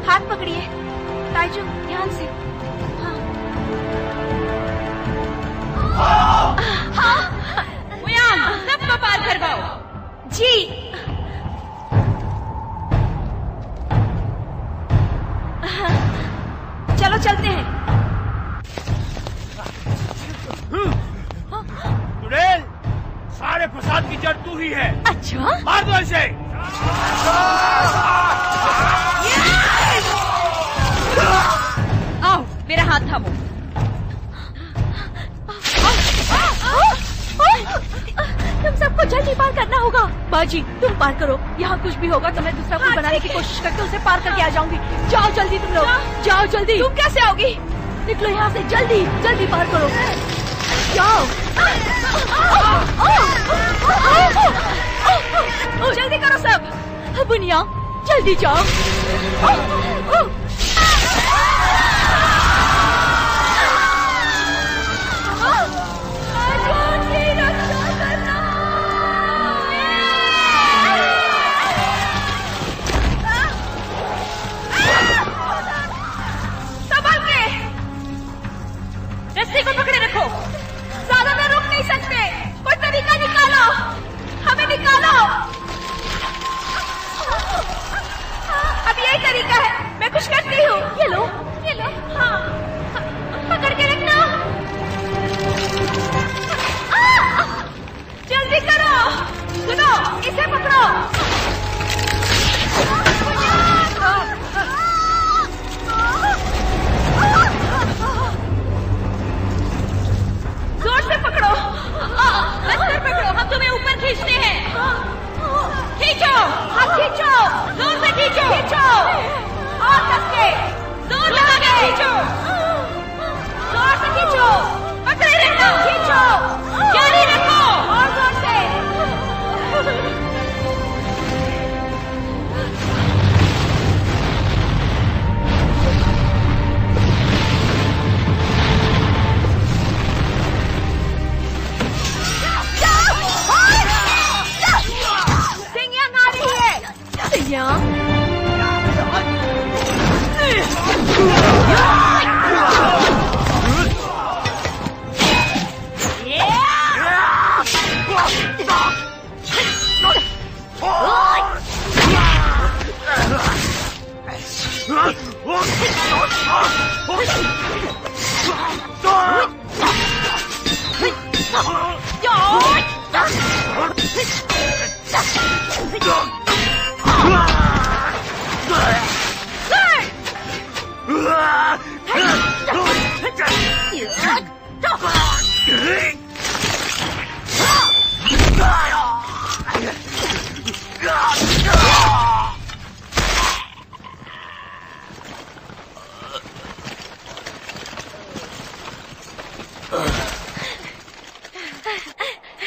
हाथ पकड़िए। ताइजुन, ध्यान से। मुयांग, सबको पार करवाओ। जी। चलो चलते हैं। तुड़ेल, सारे फसाद की जड़ तू ही है। अच्छा, मार दो इसे। आओ, मेरा हाथ थामो। तुम सबको जल्दी पार करना होगा। बाजी, तुम पार करो। यहाँ कुछ भी होगा तो मैं दूसरा पुल बनाने की कोशिश करके उसे पार करके आ जाऊंगी। जाओ जल्दी तुम लोग, जाओ जल्दी। तुम कैसे आओगी? निकलो यहाँ से, जल्दी जल्दी पार करो। जाओ। जल्दी करो सब। बुनिया, जल्दी जाओ।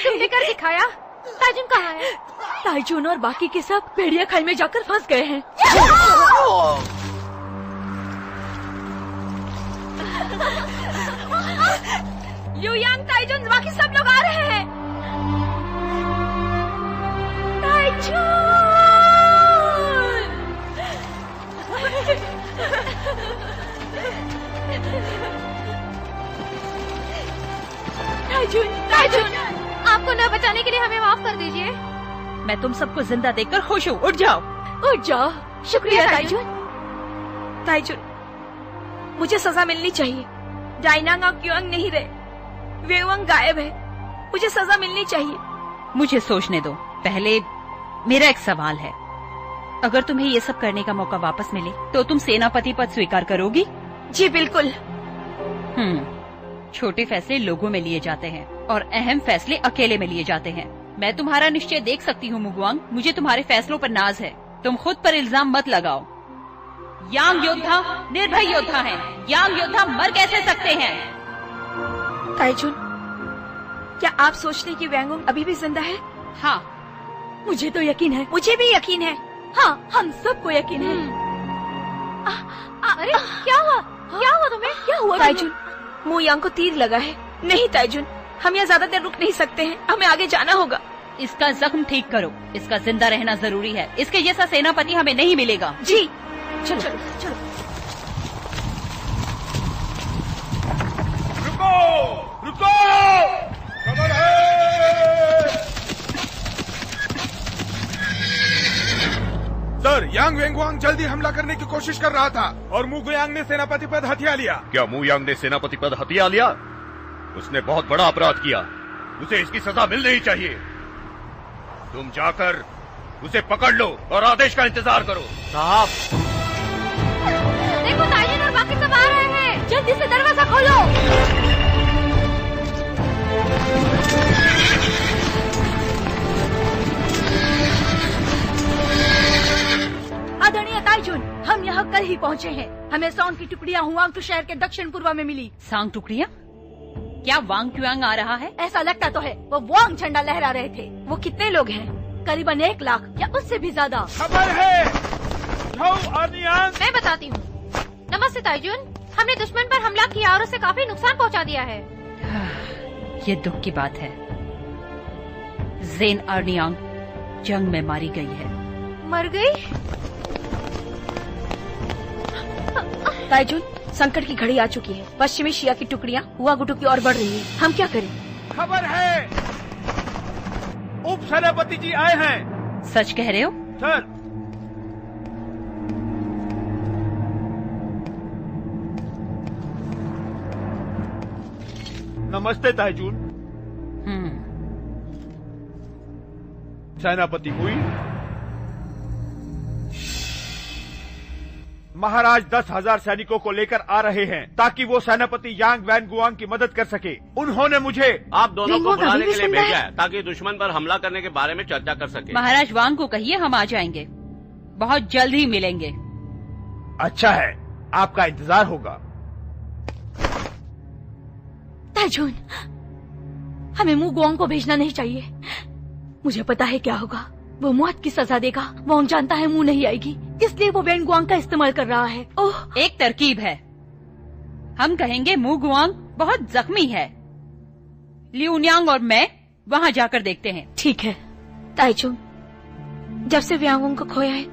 तुमने कर दिखाया। ताइजुन कहाँ है? ताइजुन और बाकी के सब भेड़िया खाई में जाकर फंस गए हैं। युयांग, ताइजुन, बाकी सब लोग आ रहे हैं। ताइजुन! ताइजुन, ताइजुन! आपको न बचाने के लिए हमें माफ कर दीजिए। मैं तुम सबको जिंदा देखकर खुश हूँ। उठ जाओ, उठ जाओ। शुक्रिया ताइजुन। ताइजुन, मुझे सजा मिलनी चाहिए। डाइनांग और क्युआंग नहीं रहे, वेंगवांग गायब है। मुझे सजा मिलनी चाहिए। मुझे सोचने दो। पहले मेरा एक सवाल है, अगर तुम्हें ये सब करने का मौका वापस मिले तो तुम सेनापति पद स्वीकार करोगी? जी बिल्कुल। छोटे फैसले लोगों में लिए जाते हैं और अहम फैसले अकेले में लिए जाते हैं। मैं तुम्हारा निश्चय देख सकती हूँ मुगवांग, मुझे तुम्हारे फैसलों पर नाज है। तुम खुद पर इल्जाम मत लगाओ। यांग योद्धा निर्भय योद्धा हैं। यांग योद्धा मर कैसे सकते हैं? ताइजुन, क्या आप सोचते हैं कि वेंगवांग अभी भी जिंदा है? हाँ, मुझे तो यकीन है। मुझे भी यकीन है। हाँ, हम सबको यकीन है। अरे क्या हुआ? क्या हुआ तुम्हें? क्या हुआ ताइजुन? मुयांग को तीर लगा है। नहीं ताइजुन, हम यहाँ ज्यादा देर रुक नहीं सकते हैं। हमें आगे जाना होगा। इसका जख्म ठीक करो। इसका जिंदा रहना जरूरी है। इसके जैसा सेनापति हमें नहीं मिलेगा। जी चलो चलो चलो। रुको रुको, खबर है। सर, यांग वेंगवांग जल्दी हमला करने की कोशिश कर रहा था और मुगयांग ने सेनापति पद हथिया लिया। क्या मुयांग ने सेनापति पद हथिया लिया? उसने बहुत बड़ा अपराध किया। उसे इसकी सजा मिलनी ही चाहिए। तुम जाकर उसे पकड़ लो और आदेश का इंतजार करो। साहब, देखो ताइजुन और बाकी सब आ रहे हैं। जल्दी से दरवाजा खोलो। आदरणीय ताइजुन, हम यहाँ कल ही पहुँचे हैं। हमें सांग की टुकड़ियाँ हुआंग शहर के दक्षिण पूर्व में मिली। सांग टुकड़ियाँ? क्या वांग क्युआंग आ रहा है? ऐसा लगता तो है। वो वांग झंडा लहरा रहे थे। वो कितने लोग हैं? करीबन 1 लाख या उससे भी ज्यादा। खबर है। मैं बताती हूँ। नमस्ते ताइजुन, हमने दुश्मन पर हमला किया और उसे काफी नुकसान पहुँचा दिया है। ये दुख की बात है। ज़ेन अर्नियांग जंग में मारी गई है। मर गई? ताइजुन, संकट की घड़ी आ चुकी है। पश्चिमी शिया की टुकड़ियाँ हुआ गुटू की ओर बढ़ रही है। हम क्या करें? खबर है, उप सेनापति जी आए हैं। सच कह रहे हो? सर, नमस्ते ताइजुन। सेनापति हुई। महाराज 10,000 सैनिकों को लेकर आ रहे हैं ताकि वो सेनापति यांग वैनगुआंग की मदद कर सके। उन्होंने मुझे आप दोनों को बुलाने के लिए भेजा है ताकि दुश्मन पर हमला करने के बारे में चर्चा कर सके। महाराज वांग को कहिए हम आ जाएंगे। बहुत जल्द ही मिलेंगे। अच्छा है, आपका इंतजार होगा। ताइजुन, हमें मुगवांग को भेजना नहीं चाहिए। मुझे पता है क्या होगा। वो मौत की सजा देगा। वांग जानता है मुंह नहीं आएगी, इसलिए वो वेंगुआंग का इस्तेमाल कर रहा है। ओह, एक तरकीब है। हम कहेंगे मुगवांग बहुत जख्मी है। लियुनियांग और मैं वहाँ जाकर देखते हैं। ठीक है ताइजुन, जब से व्यांगोंग को खोया है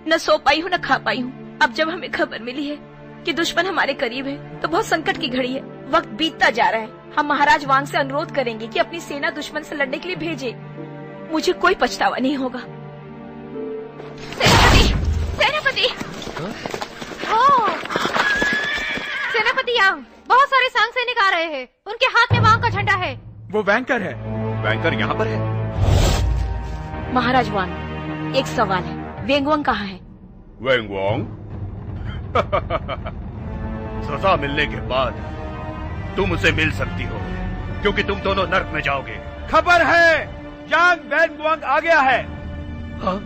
न सो पाई हूँ न खा पाई हूँ। अब जब हमें खबर मिली है कि दुश्मन हमारे करीब है तो बहुत संकट की घड़ी है। वक्त बीतता जा रहा है। हम महाराज वांग से अनुरोध करेंगे कि अपनी सेना दुश्मन से लड़ने के लिए भेजे। मुझे कोई पछतावा नहीं होगा। सेनापति सेनापति यांग, बहुत सारे सांग सैनिक आ रहे हैं। उनके हाथ में वांग का झंडा है। वो वैंकर है। वैंकर यहाँ पर है? महाराज वांग, एक सवाल है। वेंगवांग कहाँ है? वेंगवांग? सजा मिलने के बाद तुम उसे मिल सकती हो, क्योंकि तुम दोनों नर्क में जाओगे। खबर है, यांग वैनगुआंग आ गया है। हाँ?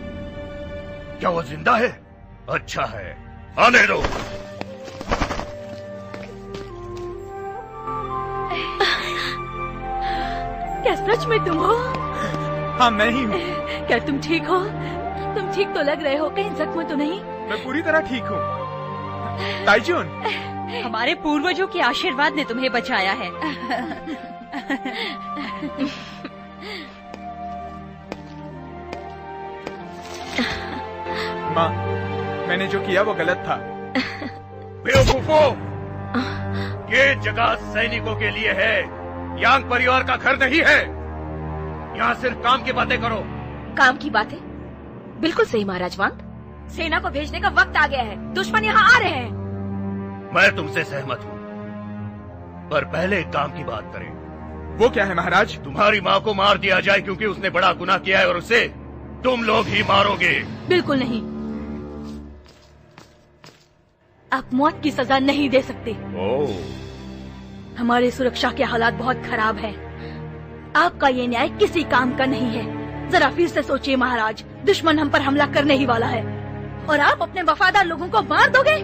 क्या वो जिंदा है? अच्छा है, आने दो। क्या सच में तुम हो? हाँ, मैं ही हूँ। क्या तुम ठीक हो? तुम ठीक तो लग रहे हो, कहीं जख्म तो नहीं? मैं पूरी तरह ठीक हूँ। ताइजुन, हमारे पूर्वजों के आशीर्वाद ने तुम्हें बचाया है। माँ, मैंने जो किया वो गलत था। बेवकूफों, ये जगह सैनिकों के लिए है, यांग परिवार का घर नहीं है। यहाँ सिर्फ काम की बातें करो। काम की बातें? बिल्कुल सही महाराज वांग। सेना को भेजने का वक्त आ गया है, दुश्मन यहाँ आ रहे हैं। मैं तुमसे सहमत हूँ, पर पहले एक काम की बात करें। वो क्या है महाराज? तुम्हारी माँ को मार दिया जाए, क्योंकि उसने बड़ा गुनाह किया है और उसे तुम लोग ही मारोगे। बिल्कुल नहीं, आप मौत की सजा नहीं दे सकते। हमारी सुरक्षा के हालात बहुत खराब हैं। आपका ये न्याय किसी काम का नहीं है। जरा फिर से सोचिए महाराज, दुश्मन हम पर हमला करने ही वाला है और आप अपने वफादार लोगों को मार दोगे?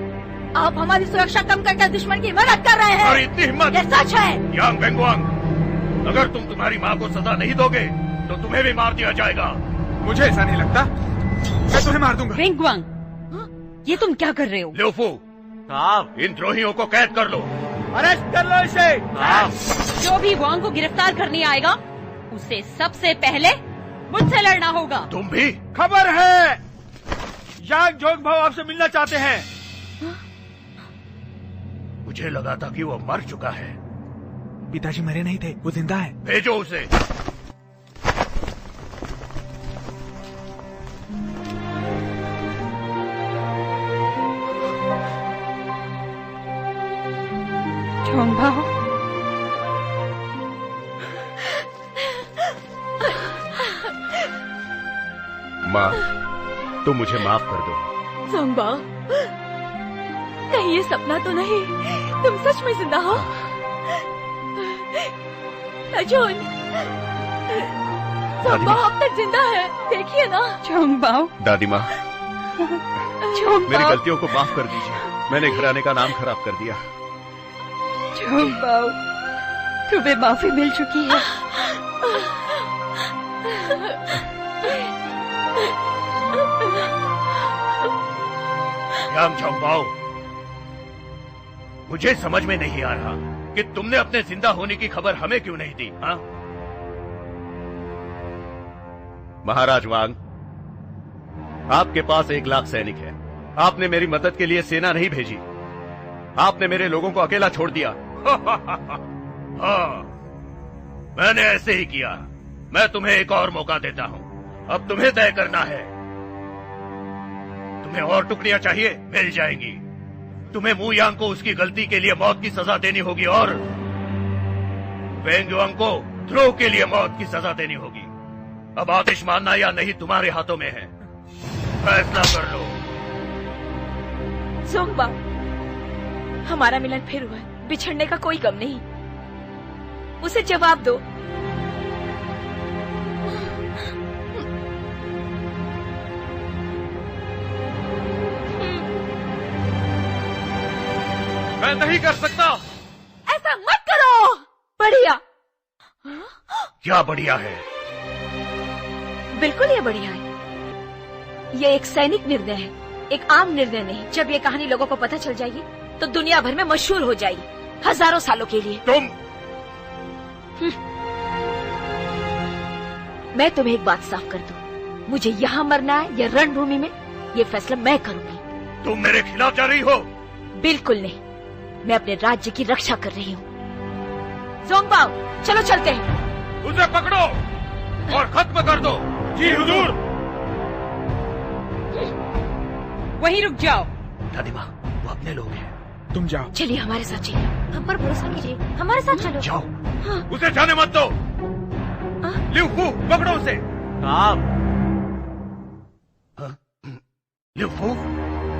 आप हमारी सुरक्षा कम करके दुश्मन की मदद कर रहे हैं। इतनी हिम्मत? ये सच है। यांग वैनगुआंग, अगर तुम तुम्हारी माँ को सजा नहीं दोगे तो तुम्हें भी मार दिया जाएगा। मुझे ऐसा नहीं लगता, मैं तुम्हें मार दूंगा। वैनगुआंग, ये तुम क्या कर रहे हो? लिउ फू, साहब, इन द्रोहियों को कैद कर लो। अरेस्ट कर लो इसे। जो भी वांग को गिरफ्तार करने आएगा उसे सबसे पहले मुझसे लड़ना होगा। तुम भी? खबर है, यांग जोंगभाओ आपसे मिलना चाहते हैं। मुझे लगा था कि वो मर चुका है। पिताजी मरे नहीं थे, वो जिंदा है। भेजो उसे। जोंगभाओ, माँ, तुम मुझे माफ कर दो। जोंगभाओ, कहीं ये सपना तो नहीं? तुम सच में जिंदा हो? अर्जुन, जोंगभाओ अब तक जिंदा है, देखिए ना। जोंगभाओ, दादी माँ, जोंगभाओ, मेरी गलतियों को माफ कर दीजिए। मैंने घराने का नाम खराब कर दिया। जोंगभाओ, तुम्हें माफी मिल चुकी है। यांग जोंगभाओ, मुझे समझ में नहीं आ रहा कि तुमने अपने जिंदा होने की खबर हमें क्यों नहीं दी। हाँ? महाराज वांग, आपके पास 1 लाख सैनिक है। आपने मेरी मदद के लिए सेना नहीं भेजी, आपने मेरे लोगों को अकेला छोड़ दिया। हाँ, मैंने ऐसे ही किया। मैं तुम्हें एक और मौका देता हूँ, अब तुम्हें तय करना है। तुम्हें और टुकड़ियां चाहिए? मिल जाएंगी। तुम्हें मू यांग को उसकी गलती के लिए मौत की सजा देनी होगी और वैनगुआंग को द्रोह के लिए मौत की सजा देनी होगी। अब आदेश मानना या नहीं तुम्हारे हाथों में है, फैसला कर लो। जोंगबाओ, हमारा मिलन फिर हुआ है, बिछड़ने का कोई गम नहीं। उसे जवाब दो। मैं नहीं कर सकता। ऐसा मत करो। बढ़िया। क्या बढ़िया है? बिल्कुल ये बढ़िया है। ये एक सैनिक निर्णय है, एक आम निर्णय नहीं। जब ये कहानी लोगों को पता चल जाएगी तो दुनिया भर में मशहूर हो जाएगी, हजारों सालों के लिए। तुम मैं तुम्हें एक बात साफ कर दूं, मुझे यहाँ मरना है या रणभूमि में, ये फैसला मैं करूंगी। तुम मेरे खिलाफ जा रही हो? बिल्कुल नहीं, मैं अपने राज्य की रक्षा कर रही हूँ। जोंगबाओ, चलो चलते हैं। उसे पकड़ो और खत्म कर दो। जी हुजूर। वहीं रुक जाओ। दादी माँ, वो अपने लोग हैं। तुम जाओ। चलिए हमारे साथ चलिए, हम पर भरोसा कीजिए, हमारे साथ चलो। जाओ। हाँ। उसे जाने मत दो। लिउ फू, पकड़ो उसे। साहब, लिउ फू,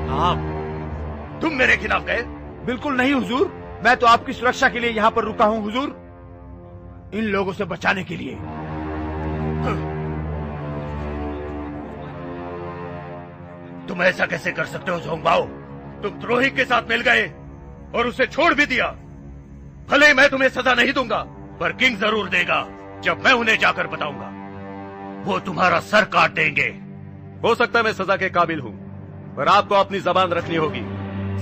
साहब, तुम मेरे खिलाफ गए? बिल्कुल नहीं हुजूर, मैं तो आपकी सुरक्षा के लिए यहाँ पर रुका हूँ हुजूर, इन लोगों से बचाने के लिए। तुम ऐसा कैसे कर सकते हो ज़ोंगबाओ? तुम द्रोही के साथ मिल गए और उसे छोड़ भी दिया। भले ही मैं तुम्हें सजा नहीं दूंगा, पर किंग जरूर देगा जब मैं उन्हें जाकर बताऊंगा। वो तुम्हारा सर काट देंगे। हो सकता है मैं सजा के काबिल हूँ, पर आपको अपनी जबान रखनी होगी।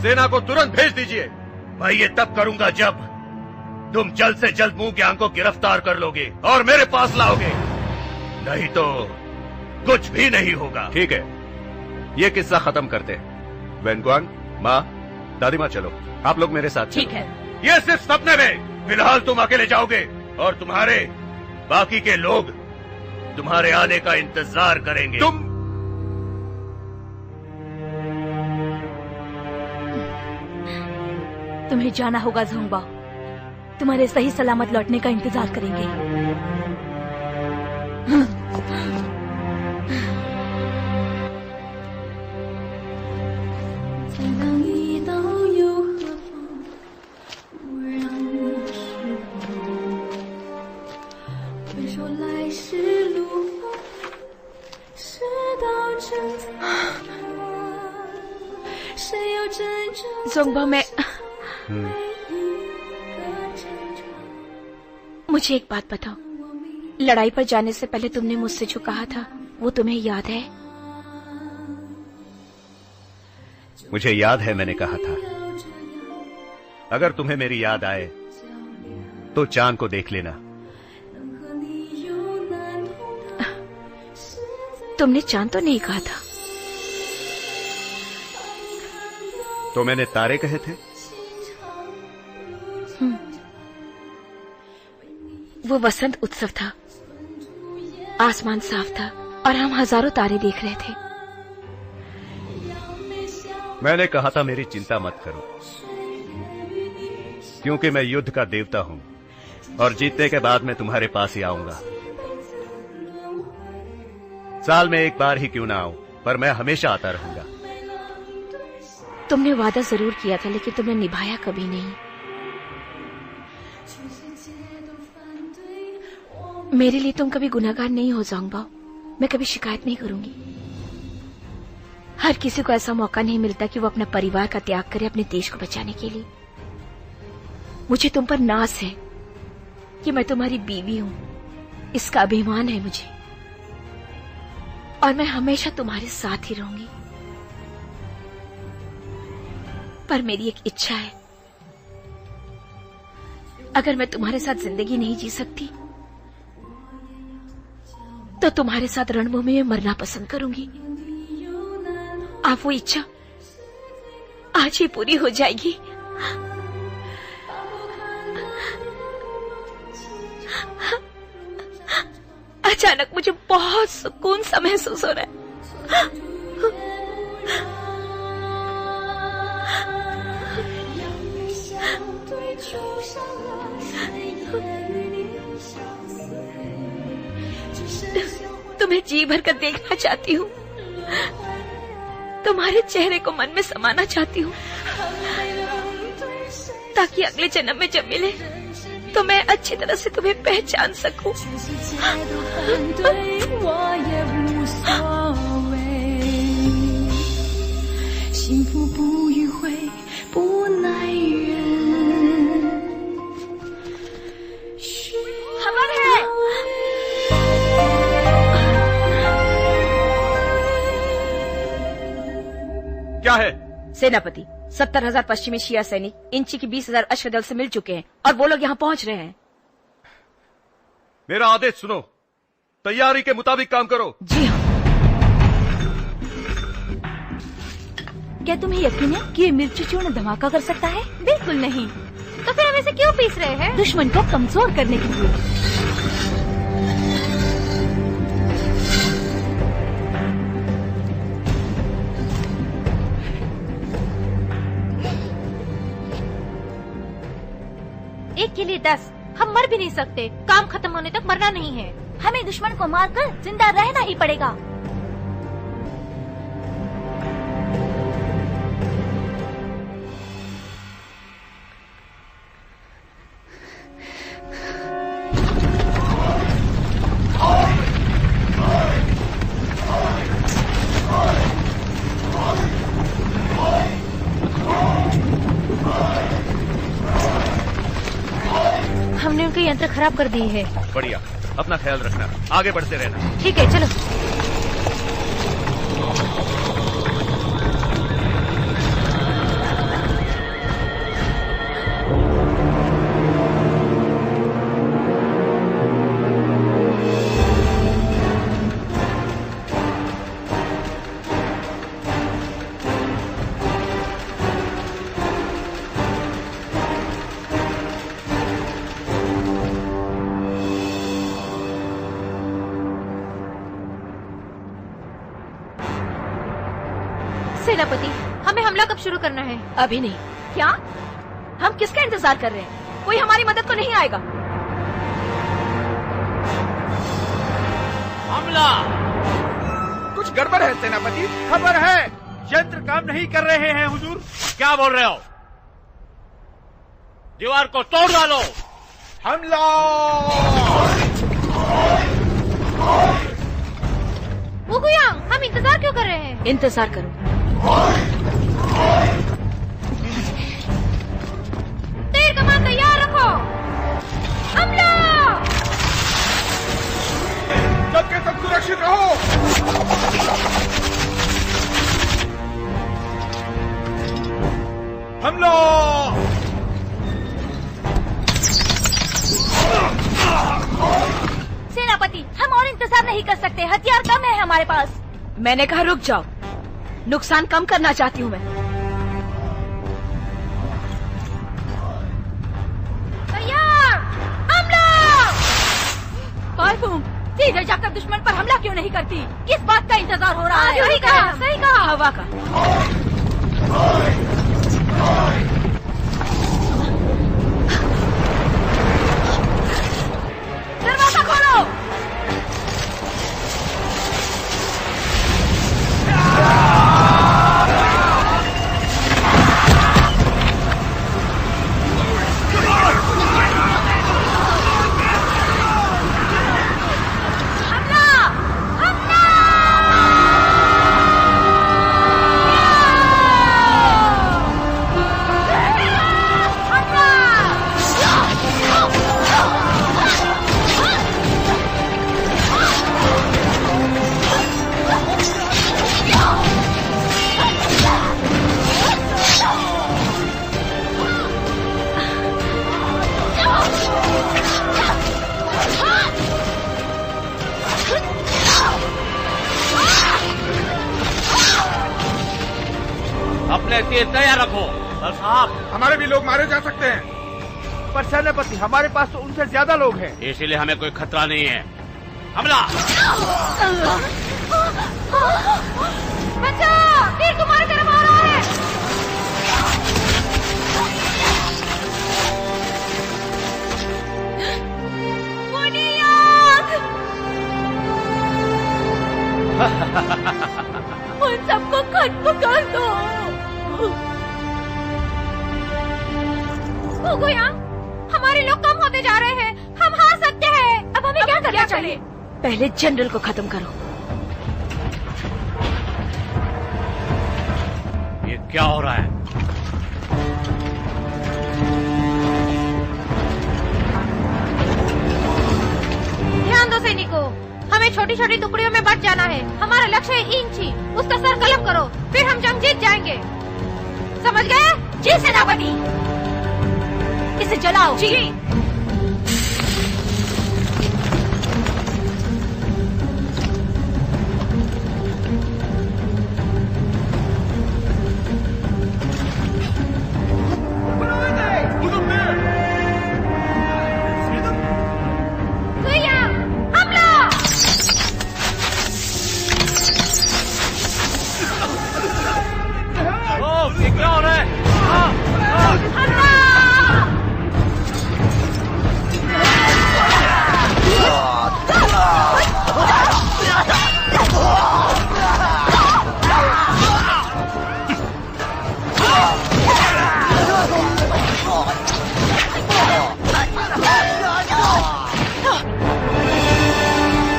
सेना को तुरंत भेज दीजिए। मैं ये तब करूंगा जब तुम जल्द से जल्द मुंग्यांग को गिरफ्तार कर लोगे और मेरे पास लाओगे, नहीं तो कुछ भी नहीं होगा। ठीक है, ये किस्सा खत्म करते हैं। वैनगुआंग, माँ, दादी माँ, चलो आप लोग मेरे साथ। ठीक है। ये सिर्फ सपने में। फिलहाल तुम अकेले जाओगे और तुम्हारे बाकी के लोग तुम्हारे आने का इंतजार करेंगे। तुम्हें जाना होगा ज़ोंगबाओ, तुम्हारे सही सलामत लौटने का इंतजार करेंगे। ज़ोंगबाओ, मैं मुझे एक बात बताओ, लड़ाई पर जाने से पहले तुमने मुझसे जो कहा था वो तुम्हें याद है? मुझे याद है, मैंने कहा था अगर तुम्हें मेरी याद आए तो चांद को देख लेना। तुमने चांद तो नहीं कहा था। तो मैंने तारे कहे थे। वो वसंत उत्सव था, आसमान साफ था और हम हजारों तारे देख रहे थे। मैंने कहा था मेरी चिंता मत करो, क्योंकि मैं युद्ध का देवता हूं और जीतने के बाद मैं तुम्हारे पास ही आऊंगा। साल में एक बार ही क्यों ना आऊं, पर मैं हमेशा आता रहूंगा। तुमने वादा जरूर किया था, लेकिन तुमने निभाया कभी नहीं। मेरे लिए तुम कभी गुनहगार नहीं हो ज़ोंगबाओ। मैं कभी शिकायत नहीं करूंगी। हर किसी को ऐसा मौका नहीं मिलता कि वो अपना परिवार का त्याग करे अपने देश को बचाने के लिए। मुझे तुम पर नाज है कि मैं तुम्हारी बीवी हूं, इसका अभिमान है मुझे, और मैं हमेशा तुम्हारे साथ ही रहूंगी। पर मेरी एक इच्छा है, अगर मैं तुम्हारे साथ जिंदगी नहीं जी सकती तो तुम्हारे साथ रणभूमि में मरना पसंद करूंगी। आप वो इच्छा आज ही पूरी हो जाएगी। अचानक मुझे बहुत सुकून सा महसूस हो रहा है। तुम्हें जी भर कर देखना चाहती हूँ, तुम्हारे चेहरे को मन में समाना चाहती हूँ, ताकि अगले जन्म में जब मिले तो मैं अच्छी तरह से तुम्हें पहचान सकूं। खबर है। क्या है? सेनापति, 70,000 पश्चिमी शिया सैनिक इंची की 20,000 अश्वदल से मिल चुके हैं और वो लोग यहाँ पहुँच रहे हैं। मेरा आदेश सुनो, तैयारी के मुताबिक काम करो। जी हाँ। क्या तुम्हें यकीन है कि ये मिर्ची चूर्ण धमाका कर सकता है? बिल्कुल नहीं। तो फिर हम इसे क्यों पीस रहे हैं? दुश्मन को कमजोर करने के लिए। एक के लिए 10, हम मर भी नहीं सकते। काम खत्म होने तक मरना नहीं है। हमें दुश्मन को मारकर जिंदा रहना ही पड़ेगा। हमने उनके यंत्र खराब कर दिए है। बढ़िया, अपना ख्याल रखना, आगे बढ़ते रहना। ठीक है, चलो। सेनापति, हमें हमला कब शुरू करना है? अभी नहीं। क्या? हम किसका इंतजार कर रहे हैं? कोई हमारी मदद को नहीं आएगा। हमला! कुछ गड़बड़ है सेनापति। खबर है, यंत्र काम नहीं कर रहे हैं हुजूर। क्या बोल रहे हो? दीवार को तोड़ डालो। हमला! वुगुयांग, हम इंतजार क्यों कर रहे हैं? इंतजार करो। तीर कमान तैयार रखो। हमला! सबके सब सुरक्षित रहो। हमला! सेनापति, हम और इंतजार नहीं कर सकते, हथियार कम है हमारे पास। मैंने कहा रुक जाओ, नुकसान कम करना चाहती हूँ मैं। तैयार! हमला! पालफूम, सीधे जाकर दुश्मन पर हमला क्यों नहीं करती? किस बात का इंतजार हो रहा है? सही कहा, सही कहा। हवा का। दरवाजा खोलो। अपने तीर तैयार रखो। सर साहब, हमारे भी लोग मारे जा सकते हैं। पर सेनापति, हमारे पास तो उनसे ज्यादा लोग हैं। इसलिए हमें कोई खतरा नहीं है। हमला! बचाओ! तीर तुम्हारी तरफ आ रहा है। उन सबको खत्म कर दो। वुगुयांग, हमारे लोग कम होते जा रहे हैं। हम हार सकते हैं। अब हमें क्या करना चाहिए? पहले जनरल को खत्म करो। ये क्या हो रहा है? ध्यान दो सैनिकों, हमें छोटी छोटी टुकड़ियों में बट जाना है। हमारा लक्ष्य है इंची। उसका सर कलम करो, फिर हम जंग जीत जाएंगे। समझ गए? जी सेनापति। इसे जलाओ। जी। ये क्या हो रहा है?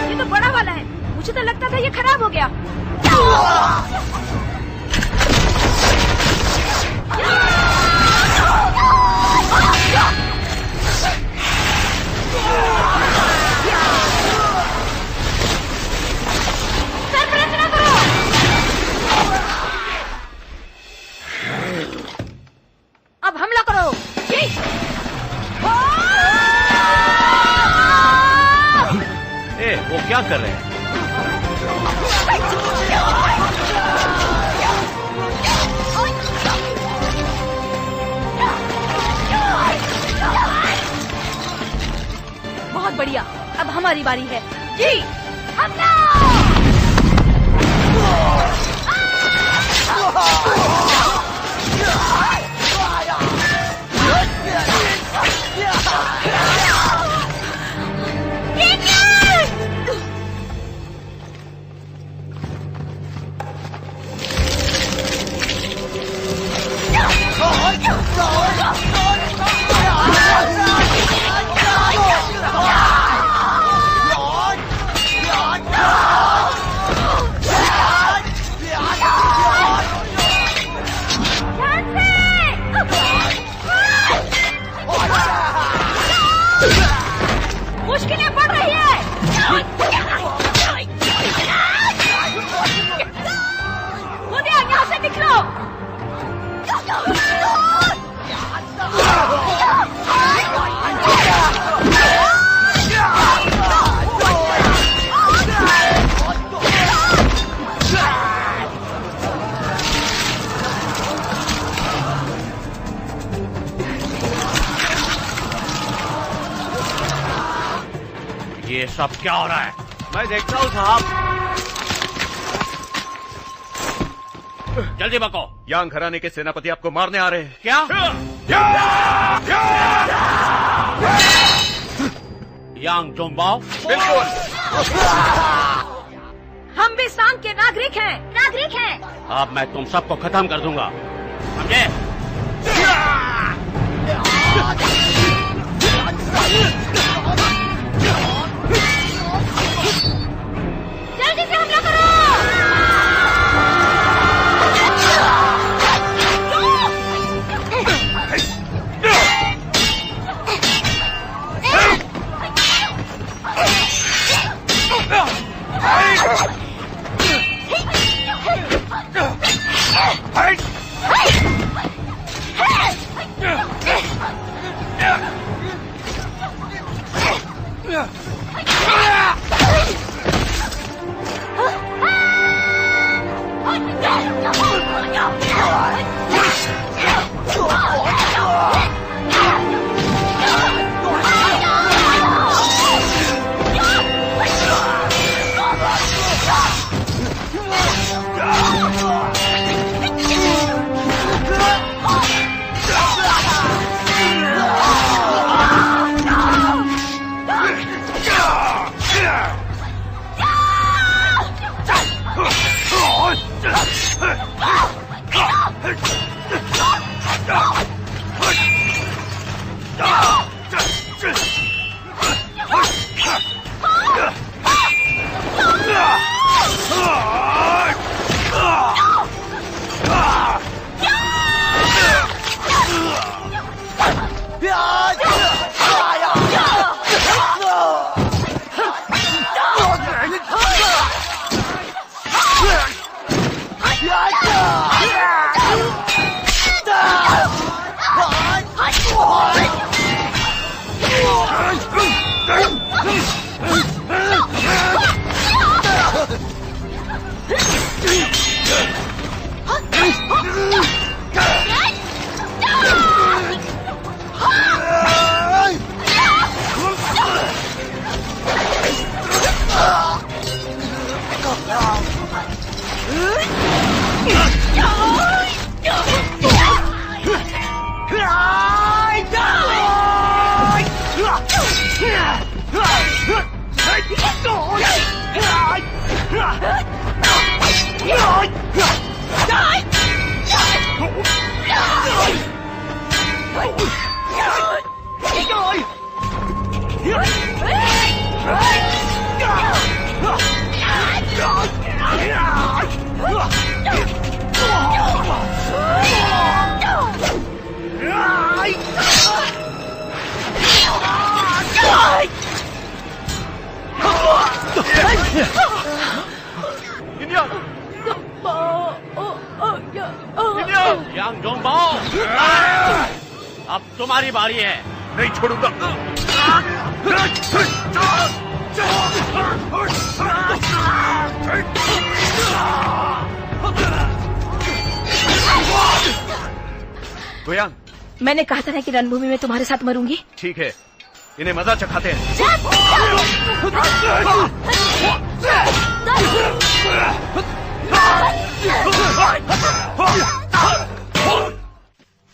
ये तो बड़ा वाला है। मुझे तो लगता था ये खराब हो गया। क्या कर रहे हैं? बहुत बढ़िया, अब हमारी बारी है। जी हमला! मुश्किलें बढ़ रही है। मुझे यहाँ से निकलो। ये सब क्या हो रहा है? मैं देखता हूँ साहब। जल्दी बको। यांग घराने के सेनापति आपको मारने आ रहे हैं। क्या? यांग जोंगबाओ? बिल्कुल। हम भी सांग के नागरिक हैं। अब मैं तुम सबको खत्म कर दूंगा, समझे? जल्दी से हमला करो। यांग जोंगबाओ, अब तुम्हारी बारी है। नहीं छोड़ूंगा। गुयांग, मैंने कहा था ना कि रणभूमि में तुम्हारे साथ मरूंगी। ठीक है, इन्हें मजा चखाते हैं।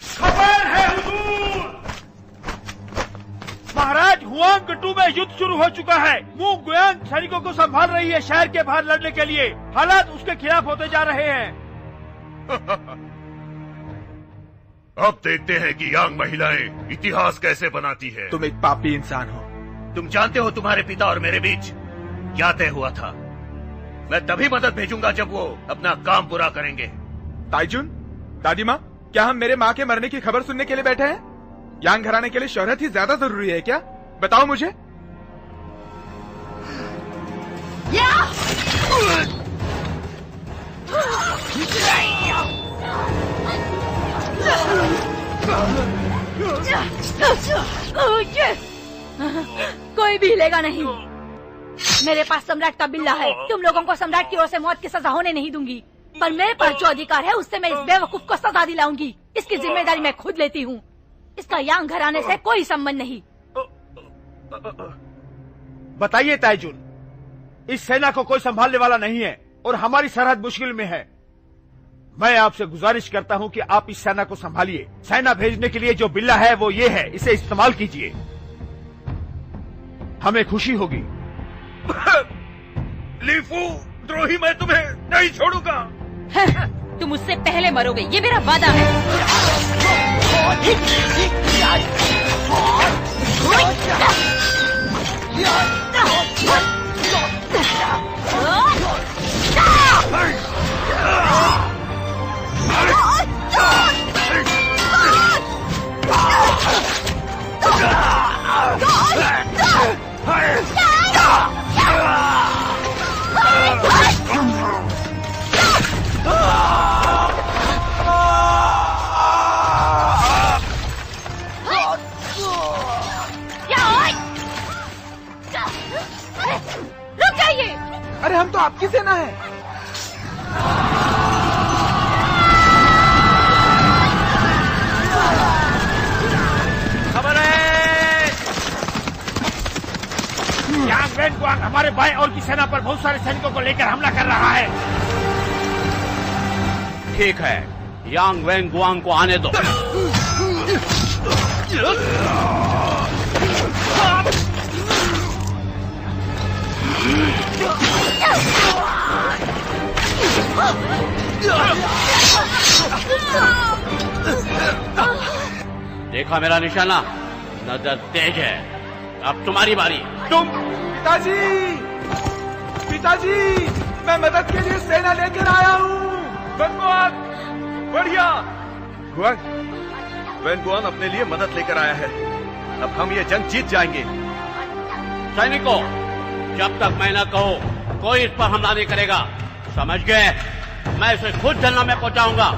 खबर है हुजूर, महाराज हुआंग गट्टू में युद्ध शुरू हो चुका है। मू गुयांग सैनिकों को संभाल रही है शहर के बाहर लड़ने के लिए। हालात उसके खिलाफ होते जा रहे हैं। अब देखते हैं कि यांग महिलाएं इतिहास कैसे बनाती है। तुम एक पापी इंसान हो। तुम जानते हो तुम्हारे पिता और मेरे बीच क्या तय हुआ था। मैं तभी मदद भेजूंगा जब वो अपना काम पूरा करेंगे। ताइजुन, दादी माँ, क्या हम मेरे माँ के मरने की खबर सुनने के लिए बैठे हैं? यांग घराने के लिए शोहरत ही ज्यादा जरूरी है क्या? बताओ मुझे। कोई भी हिलेगा नहीं। मेरे पास सम्राट का बिल्ला है। तुम लोगों को सम्राट की ओर से मौत की सजा होने नहीं दूंगी, पर मेरे पास जो अधिकार है उससे मैं इस बेवकूफ को सजा दिलाऊंगी। इसकी जिम्मेदारी मैं खुद लेती हूँ। इसका यांग घराने से कोई संबंध नहीं। बताइए ताइजुन, इस सेना को कोई संभालने वाला नहीं है और हमारी सरहद मुश्किल में है। मैं आपसे गुजारिश करता हूं कि आप इस सेना को संभालिए। सेना भेजने के लिए जो बिल्ला है वो ये है, इसे इस्तेमाल कीजिए। हमें खुशी होगी। लीफू द्रोही, मैं तुम्हें नहीं छोड़ूंगा। तुम उससे पहले मरोगे, ये मेरा वादा है। रुक जाइए। अरे हम तो आपकी सेना है। खबर है, यांग वैनगुआंग हमारे बाएं ओर की सेना पर बहुत सारे सैनिकों को लेकर हमला कर रहा है। ठीक है, यांग वैनगुआंग को आने दो। देखा मेरा निशाना, नजर तेज है। अब तुम्हारी बारी। तुम पिताजी, पिताजी, मैं मदद के लिए सेना लेकर आया हूँ। वैनगुआंग, बढ़िया। गुआंग, वैनगुआंग अपने लिए मदद लेकर आया है। अब हम ये जंग जीत जाएंगे। सैनिकों, जब तक मैं न कहूं कोई इस पर हमला नहीं करेगा। समझ गए? मैं इसे खुद जन्नत में पहुंचाऊंगा।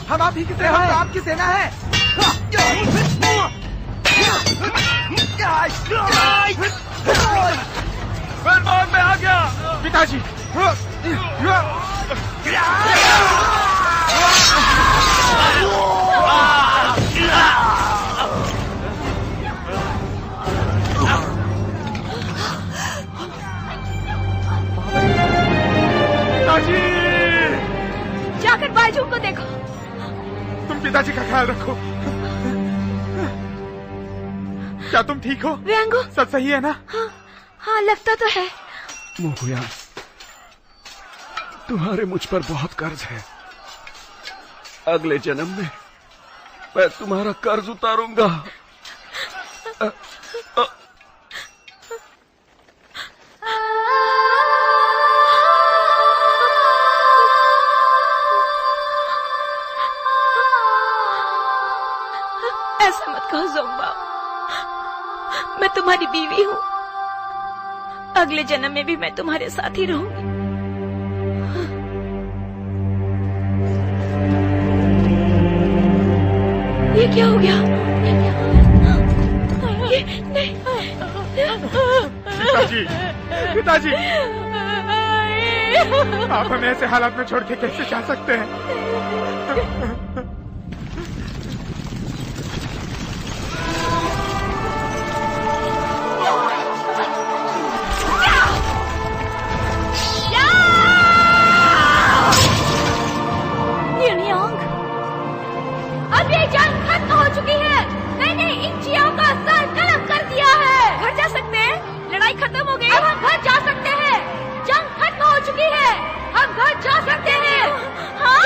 हम आप ही की सेना, हम आपकी सेना है। मैं आ गया पिताजी। पिताजी, जाकर बाजू को देखो। तुम पिताजी का ख्याल रखो। क्या तुम ठीक हो? व्यंगो, सब सही है ना? हाँ लगता तो है। मोहयान, तुम्हारे मुझ पर बहुत कर्ज है। अगले जन्म में मैं तुम्हारा कर्ज उतारूंगा। ऐसा मत कहो ज़ोंगबाओ, मैं तुम्हारी बीवी हूँ। अगले जन्म में भी मैं तुम्हारे साथ ही रहूंगी। ये क्या हो गया? ये नहीं। पिताजी, पिताजी, आप हमें ऐसे हालात में छोड़ के कैसे जा सकते हैं? अब ये जंग खत्म हो चुकी है। मैंने इन चियों का सर कलम कर दिया है। घर जा सकते हैं? लड़ाई खत्म हो गई। अब हम घर जा सकते हैं। जंग खत्म हो चुकी है। हम घर जा सकते हैं। हाँ,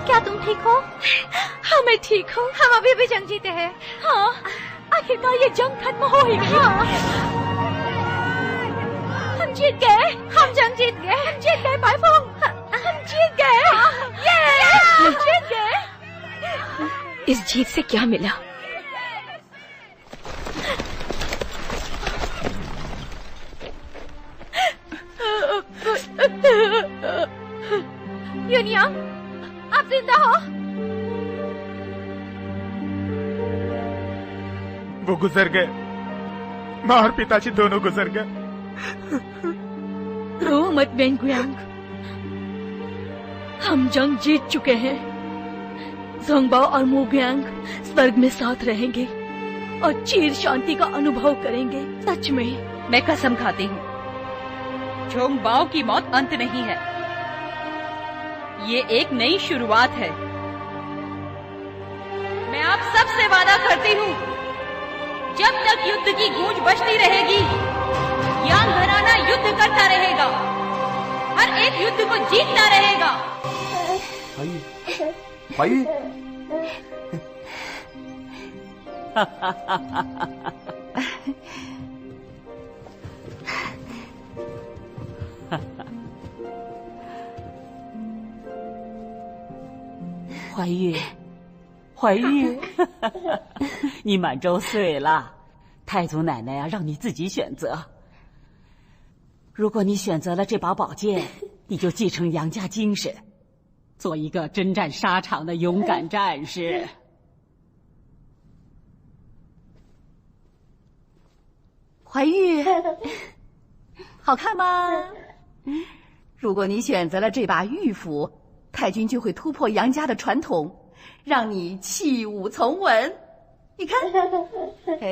क्या तुम ठीक हो? हाँ मैं ठीक हूँ। हम अभी भी जंग जीते हैं। हाँ, आखिरकार ये जंग खत्म हो ही गई। हाँ। हम जीत गए। हम जंग जीत गए। हम जीत गए बाईफोंग। हम जीत गए। हम जीत गए। इस जीत से क्या मिला? यूनियन, आप जिंदा हो? वो गुजर गए। माँ और पिताजी दोनों गुजर गए। रो मत वेंगुयांग, हम जंग जीत चुके हैं। ज़ोंगबाओ और मोगयांग स्वर्ग में साथ रहेंगे और चिर शांति का अनुभव करेंगे। सच में मैं कसम खाती हूँ, ज़ोंगबाओ की मौत अंत नहीं है, ये एक नई शुरुआत है। मैं आप सब से वादा करती हूँ, जब तक युद्ध की गूंज बजती रहेगी, यांग घराना युद्ध करता रहेगा, हर एक युद्ध को जीतता रहेगा। भाई怀玉，怀玉，你满周岁了，太祖奶奶让你自己选择。如果你选择了这把宝剑，你就继承杨家精神，做一个征战沙场的勇敢战士。怀玉，好看吗？如果你选择了这把玉斧，太君就会突破杨家的传统，让你弃武从文。你看，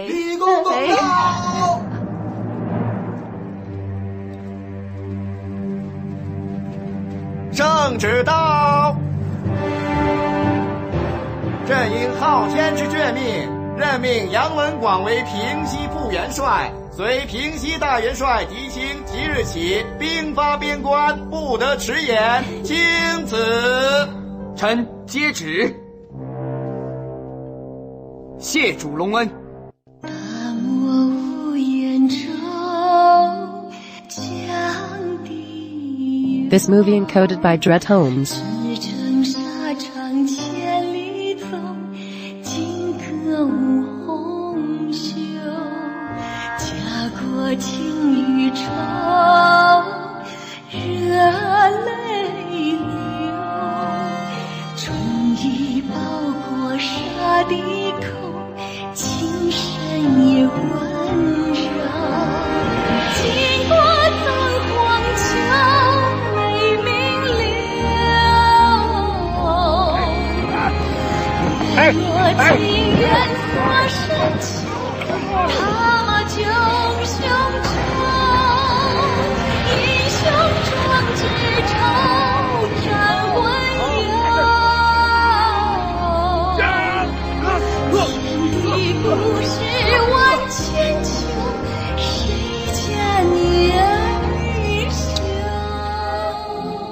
立功功劳！圣旨到！朕因昊天之眷命，任命杨文广为平西副元帅，随平西大元帅狄青即日起兵发边关，不得迟延，钦此。臣接旨。谢主隆恩。This movie encoded by Dret Holmes. 情与愁，热泪流，终于包裹沙的口，情深也温柔。经过曾黄桥，雷鸣流，若情缘所深情，他就胸中英雄壮志愁，战魂游。天地故事万千秋，谁家女儿羞。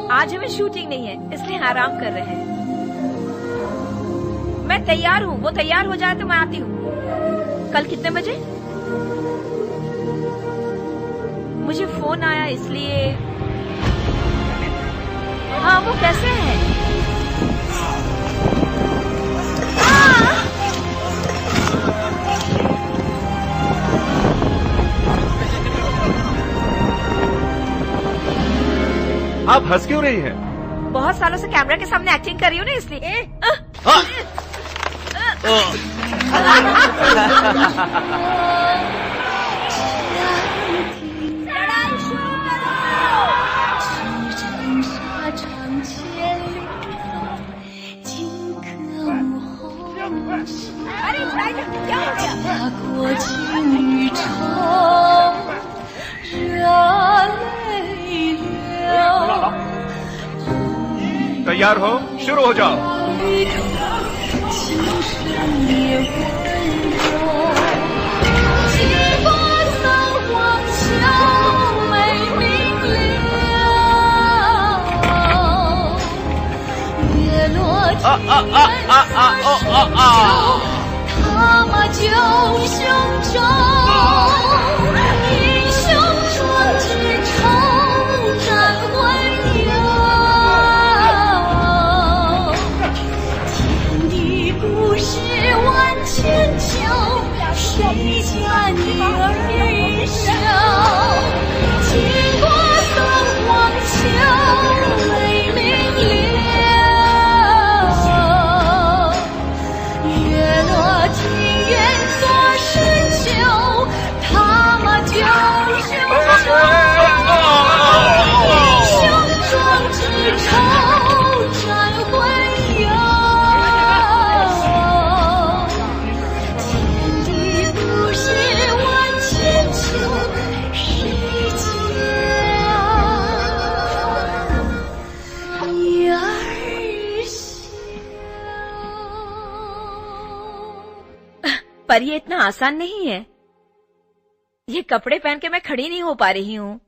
आज हमें शूटिंग नहीं है, इसलिए आराम कर रहे हैं। मैं तैयार हूँ, वो तैयार हो जाए तो मैं आती हूँ। कल कितने बजे? मुझे फोन आया इसलिए। हाँ, वो कैसे है? आप हंस क्यों रही हैं? बहुत सालों से कैमरा के सामने एक्टिंग कर रही हूँ ना, इसलिए।过情与愁，热泪流。 तैयार हो, शुरू हो जाओ।他马就胸中英雄壮志愁，战魂游。天地故事万千秋，谁家女儿羞？经过三皇桥，雷鸣流。 情缘所深秋，他马就胸中英雄壮志愁，战魂游。天地故事万千秋，谁家女儿羞？ पर ये इतना आसान नहीं है। ये कपड़े पहन के मैं खड़ी नहीं हो पा रही हूँ।